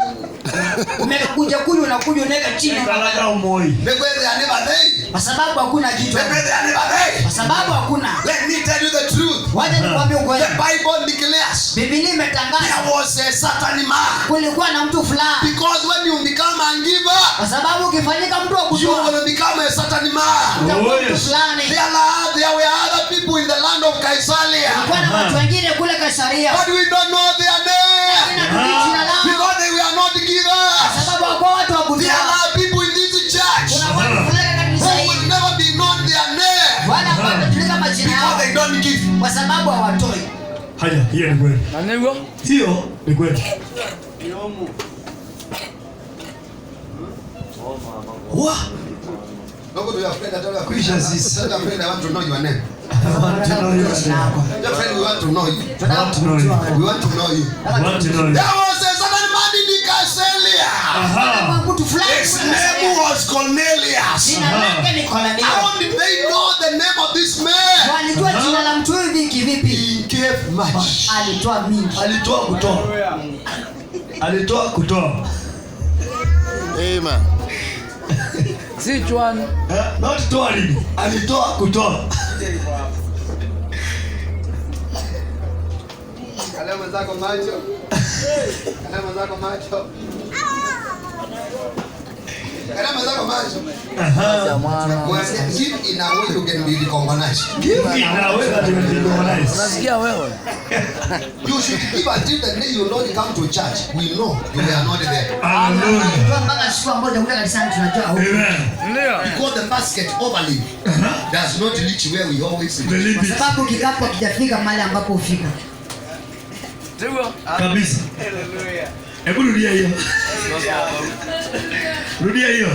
Umekuja kuja unakuja unaweka chini Kalaka umoi. Bekwede aneba dai. kwa sababu hakuna kitu. Bekwede aneba dai. Kwa sababu hakuna. Let me tell you the truth. Wacha nikwambie ukweli. The Bible declares Biblia there imetangaza was a certain man. kulikuwa na mtu fulani. Because when you become a giver, Kwa sababu ukifanyika mtu wa you kutoa will become a certain man. utakuwa mtu fulani. There were other people in the land of Caesarea, Kulikuwa na watu wengine kule Kaisaria. but we don't know their name Hatujui jina lao. because they were not Kwa givers. sababu hakuwa watu wa There kutoa. are people in this church Kuna watu fulani kanisa who will hili never be known their name wala hawatajulikana majina because they yao don't give. kwa sababu hawatoi. Haya, hiyo ni kweli. Nanego. Hiyo ni kweli. What? Look to your friend. Tell your friend I want to know your name. Your friend, we want to know you. Want to know you. We want to know you. Want to know you. There was a certain man in Caesarea. Aha. Mtu fulani His name was Cornelius. jina lake ni Kornelio. How did they know the name of this man? Walijua jina la mtu hivi kivipi? He gave much. Alitoa mingi. Alitoa kutoa. Alitoa kutoa. Amen. Sichuan. Not toa nini? Alitoa kutoa. Kalema zako macho. Kalema zako macho. Kalema zako macho. Give in a way you can be recognized. Inaweza tukajiorganize. Unasikia wewe? You should give until the day you don't come to church. We know you are not there. Hallelujah. Tunajua mpaka siku ambayo utakuja kanisani tunajua huko. Amen. Ndio. Because the basket overleaf does not reach where we always The reach. Kwa limit. sababu kikapu hakijafika mahali ambapo ufika. Ndio. Kabisa. Hebu rudia hiyo. Rudia hiyo.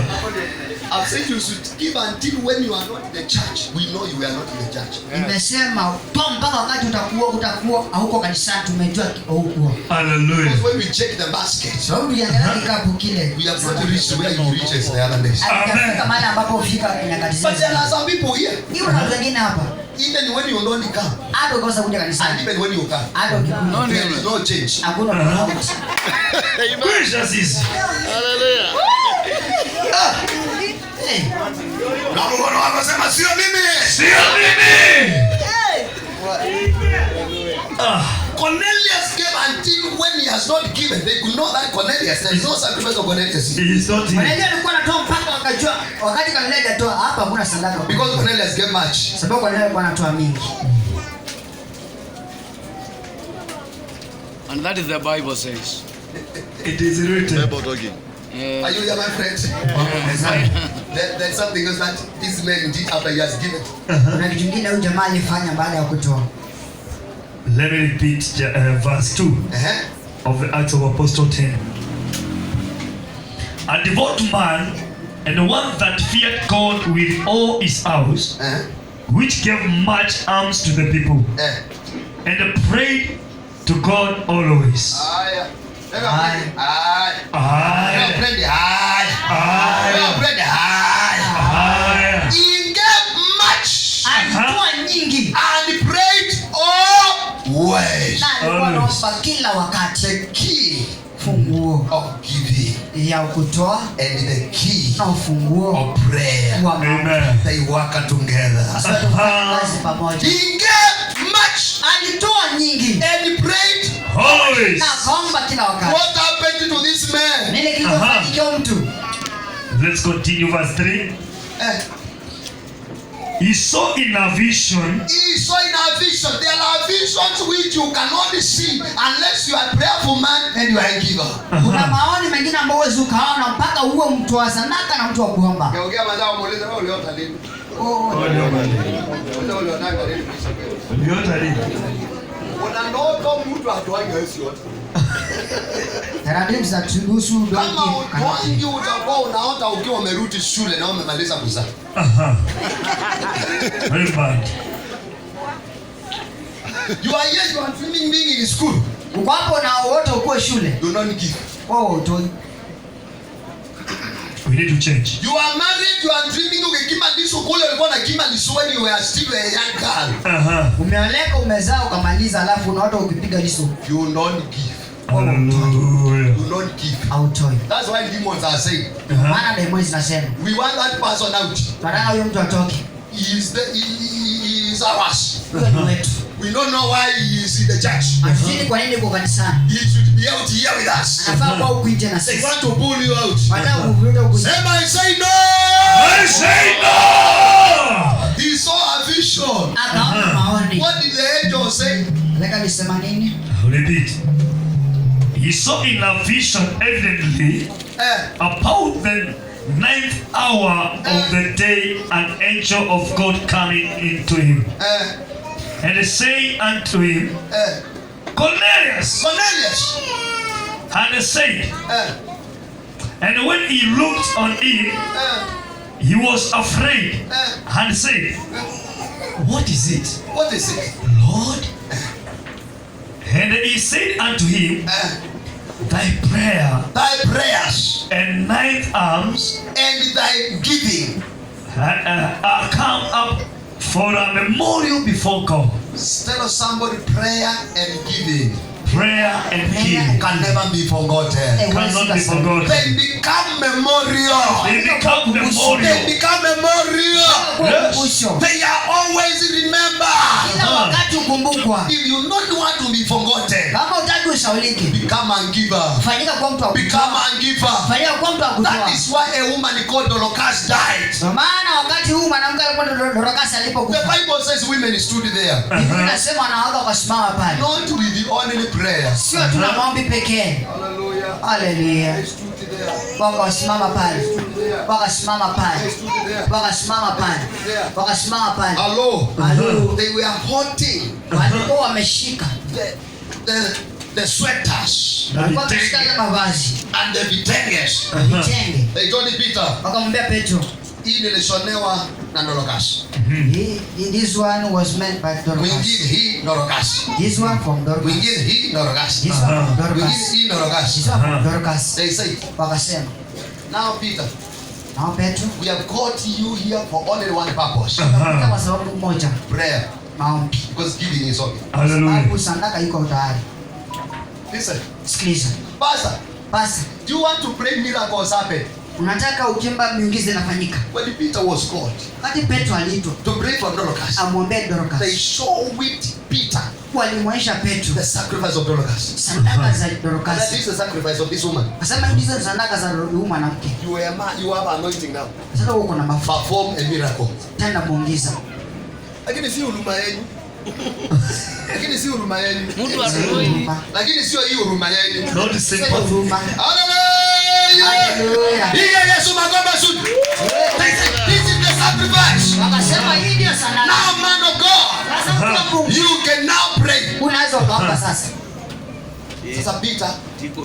I've said you should give until when you are not in the church. We know you are not in the church. Nimesema toa mpaka wakati utakuwa hauko kanisani tumejua huko. Hallelujah. Because when we check the basket, Sababu ukiangalia kikapu kile we have not reached where you reach as the other days. hakijafika mahali ambapo ufika nyakati But there zile. are some people here, Hiyo na watu wengine hapa. even when you don't come, Hata ukikosa kuja and kanisani. even when you come, Hata ukikuja. there is no change. Hakuna tofauti. Gracious is. Hallelujah. Eh, Na mkono wako sema sio mimi. Sio mimi. Cornelius gave until when he has not given. They could know that Cornelius. There is no sacrifice of Cornelius. He is not here. Wanaelewa alikuwa anatoa mpaka wakajua wakati Kornelio hajatoa hapa hakuna sadaka. Because Cornelius gave much. Sababu Kornelio alikuwa anatoa mingi. And that is the Bible says. It is written. Bible talking. Are you here, my friend? There's something else that this man did after he has given. Kuna kitu kingine huyu jamaa alifanya baada ya kutoa. Let me repeat verse 2 of the Acts of Apostle 10. A devout man and one that feared God with all his house, which gave much alms to the people, and prayed to God always. Aye. Aye. Aye. Aye. He gave much Alitoa nyingi. and prayed always. Na alikuwa anaomba kila wakati. The key Funguo of giving ya kutoa and the key na ufunguo of prayer, wa Amen. they work together. kazi pamoja. He gave much Alitoa nyingi and prayed. Always. na akaomba kila wakati. What happened to this man? Nini kilichofanyika mtu? Let's continue verse 3. He saw in a vision. He saw in a vision. There are visions which you cannot see unless you are a prayerful man and you are a giver. Kuna maoni mengine ambayo huwezi ukaona mpaka uwe mtu wa sadaka na mtu wa kuomba. Geongea mazao muulize wewe uliota lini? Uliota lini? Uliota lini? Una ndoto mtu atoaje hiyo yote. Taratibu za turuhusu Kama wengi utakuwa unaota ukiwa umerudi shule na umemaliza kuzaa. Very bad. You are here, you are dreaming being in school. uko hapo na wote uko shule. Do not give. Toi. We need to change. You are married, you are dreaming ukimaliza kule ulikuwa na kimaliza when you were still a young girl. Umeoleka umezaa ukamaliza alafu unaota ukipiga liso. You don't give. Hallelujah. Do not give. Autoi. That's why demons are saying. Maana demons zinasema. We want that person out. Tunataka huyo mtu atoke. He is ours. Huyo ni wetu. We don't know why he is in the church. Hatujui kwa nini uko kanisani. He should be out here with us. Anafaa kuwa huku nje na They sisi. want to pull you out. Wanataka kuvuta huku nje. Say, I say no. I say no. He saw a vision. Akaona maoni. What did the angel say? Leka lisema nini? I'll repeat. He saw in a vision evidently about the 9th hour of the day an angel of God coming into him. And saying unto him, Cornelius. Cornelius. And said, and when he looked on him, he was afraid and said, What is it, What is it? Lord? And he said unto him, Thy prayer Thy prayers and 9 alms and thy giving. are come up for a memorial before God. Tell somebody prayer and giving Prayer and giving can never be forgotten. cannot be forgotten. They become memorial. They become They memorial. become memorial. Ukumbusho. They are always remembered. Kila wakati ukumbukwa. If you not want to be forgotten, Kama hutaki usaulike, become a giver. fanyika kwa mtu wa Become kutoa. a giver. Fanyika kwa mtu wa That kutoa. is why a woman called Dorcas died. Kwa maana wakati huu mwanamke alikuwa Dorcas The alipokufa. Bible says women stood there. Biblia inasema wanawake wakasimama pale. Not with the only prayer. Sio tu na maombi pekee. Hallelujah. Haleluya. They stood there. Wakasimama pale. Wakasimama They pale. stood there. Wakasimama pale. Wakasimama pale. Hello. Halo. They were holding Walikuwa wameshika. the sweaters Walikuwa wameshika na mavazi. and the vitenges. Vitenge. They told Peter, Wakamwambia Petro, hii nilishonewa na Dorcas. this one was meant by Dorcas. Mwingine hii Dorcas. This one from Dorcas. Mwingine hii Dorcas. This one from Dorcas. Mwingine hii Dorcas. This one from Dorcas. They said, Wakasema, now Peter, nao Petro, we have got you here for only one purpose. tunakuita kwa sababu moja, Prayer. maombi. Because giving is okay. Hallelujah. Sababu sadaka iko tayari. Listen. Sikiliza. Pastor, Basi, do you want to pray miracles happen? unataka ukimba miujiza inafanyika. When Peter was called Wakati Petro aliitwa to pray for Dorcas, amwombee they Dorcas, showed Peter walimwonyesha Petro the sacrifice of Dorcas. sadaka za That Dorcas. is the sacrifice of this woman. Akasema hizo sadaka za huyu mwanamke. You have anointing now. Sasa uko na mafuta Perform a miracle. tena muongiza. Lakini si huruma yenu. Lakini si huruma yenu. Mtu atuoi. Lakini sio hii huruma yenu. Not Sio sympathy. huruma. Hallelujah. Hallelujah. Hii Yesu magomba suit. This is the sacrifice. Wakasema hii ndio sadaka. Now man of God, Sasa kwa Mungu you can now pray. unaweza ukaomba sasa. Sasa Peter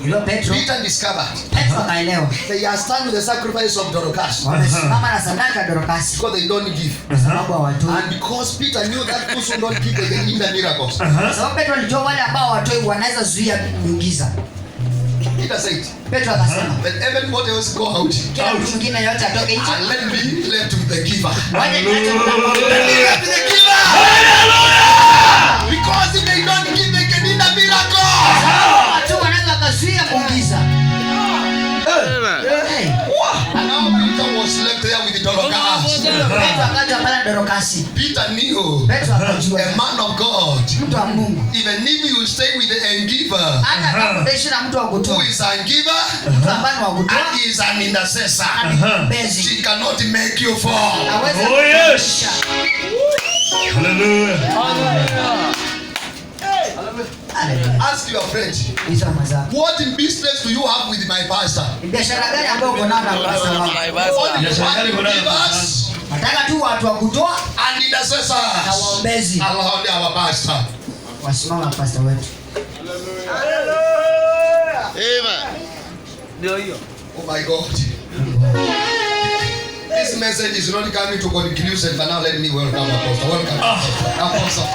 Ndio Petro discovered akaelewa. they are stand with the sacrifice of Dorcas Wamesimama na sadaka ya Dorcas because they don't give. kwa sababu hawatoi. And because Peter knew that those who don't give, they can hinder miracles. Kwa sababu Petro alijua wale ambao hawatoi wanaweza zuia miujiza. Peter said, Petro akasema, let everybody else go out kila mtu mwingine yote atoke nje. and let me left with the giver. Waje niache mlango. Let me left with the giver. Because if they don't give, they can hinder miracles. Watu wanaweza kuzuia miujiza. Hey, And now Peter was left there with the Dorcas. Petro akaja pale Dorcas. Peter knew Petro akajua a man of God. mtu wa Mungu. Even if you stay with the giver, Hata kama unaishi na mtu wa who kutoa, is a giver mtu ambaye ni wa kutoa, and is an intercessor, mbezi. she cannot make you fall. Hawezi Oh, yes. kukushusha. Hallelujah. Hallelujah. Ask your friend, Hizo mazao. what business do you have with my pastor? Ni biashara gani ambayo uko nayo na pastor wako? Only Yes, I one got it. givers Nataka tu watu wa kutoa and na intercessors waombezi around our pastor. wasimama na pastor wetu. Amen. Oh my God. This message is not coming to conclusion, but now let me welcome Apostle. Welcome. Apostle.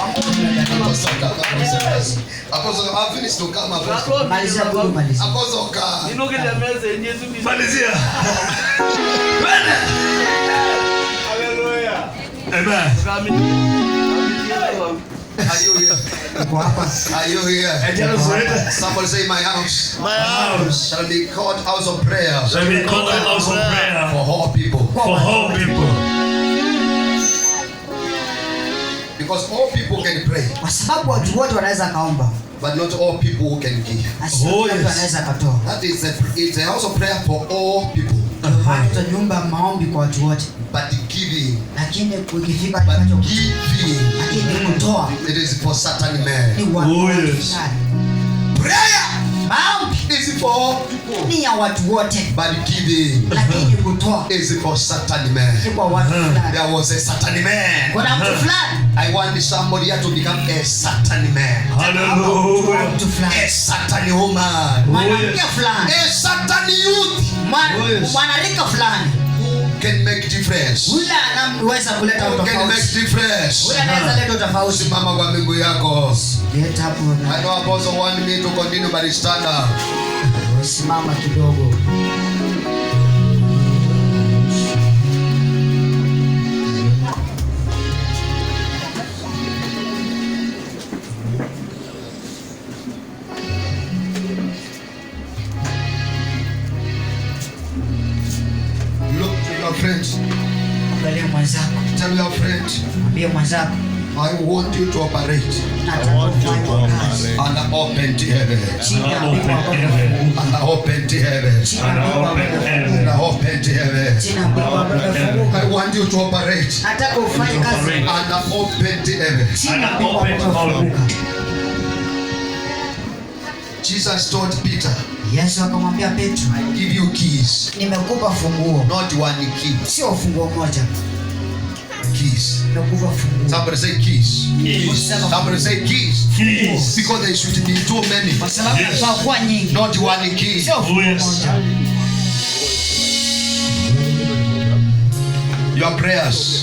Apostle, I've finished to come, Apostle. Malizia Mungu, malizia. Apostle, come. Malizia. Amen. Are you here? Uko hapa. Are you here? Somebody say my house. My house Shall be called house of prayer So we call the house of prayer for all people. for all people. Because all people can pray, Kwa sababu watu wote wanaweza kaomba. but not all people who can give. Asio Oh, kila mtu yes. anaweza katoa. That is it's a house of prayer for all people. Maana tutanyumba maombi kwa watu wote. But giving, Lakini ukifika but kinacho giving, lakini kutoa it is for certain men. ni watu Oh, wote yes. fulani. Prayer Maombi is for all people, ni ya watu wote. but giving Lakini kutoa is for certain men. ni kwa watu fulani. There was a certain man. Kuna mtu fulani. I want somebody here to become a certain man, Kuna Hallelujah. mtu fulani. a certain woman, Mwanamke fulani. a certain youth Mwanarika fulani. who can make difference. Yule anaweza kuleta Who can make utofauti. difference. Yule anaweza leta utofauti. Simama kwa miguu yako. Leta hapo I know Apostle want me to continue, but stand up. na simama kidogo. Look to your friend. Angalia mwenzako. Tell your friend, Mwambie mwenzako. I want you to operate Nataka kufanya kazi. under open heaven. Chini ya Under mbingu open ambayo heaven. Under open heaven. Chini ya Under mbingu open ambayo heaven. Under open heaven. Chini ya mbingu ambayo imefunguka. I want you to operate Nataka ufanye kazi. under open heaven. Chini ya mbingu ambayo imefunguka. Jesus told Peter, Yesu akamwambia Petro, I give you keys, nimekupa funguo. not one key. Sio funguo moja. Keys. Nimekupa funguo. Somebody say keys. Usisema Somebody say keys. Keys. Because there should be too many, kwa sababu Yes. inafaa kuwa nyingi. not one key. Sio funguo Yes. moja. Your prayers.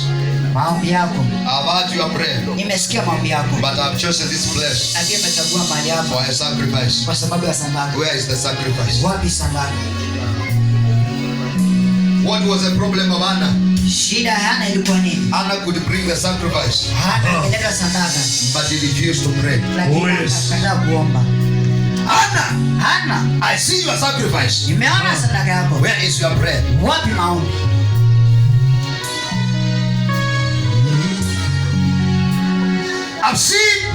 Maombi yako. I've heard your prayer, Nimesikia maombi yako. but I've chosen this place Lakini nimechagua mahali hapa for a sacrifice. kwa sababu ya sadaka. Where is the sacrifice? Wapi sadaka? What was the problem of Anna? Shida ya Hana ilikuwa nini? Anna could bring the sacrifice, Hana ameleta sadaka but he refused to pray. lakini Oh, yes. akakataa kuomba. Anna, Hana, I see your sacrifice. nimeona sadaka yako. Where is your prayer? Wapi maombi? I've seen your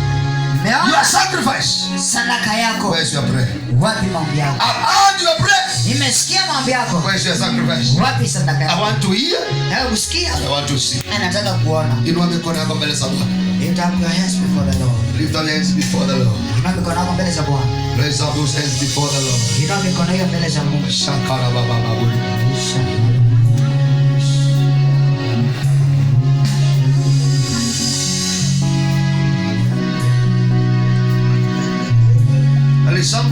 Nimeona sacrifice. sadaka yako. Where's your prayer? Wapi maombi yako? I've heard your prayer. Nimesikia maombi yako. Where's your sacrifice? Wapi sadaka I yako? want to hear. Nataka kusikia. I want to see. Nataka kuona. Inua mikono yako mbele za Bwana. Lift up your hands before the Lord. Lift up your hands before the Lord. Inua mikono yako mbele za Bwana. Raise up those hands before the Lord. Inua mikono hiyo mbele za Mungu. Shakara baba babu. There is somebody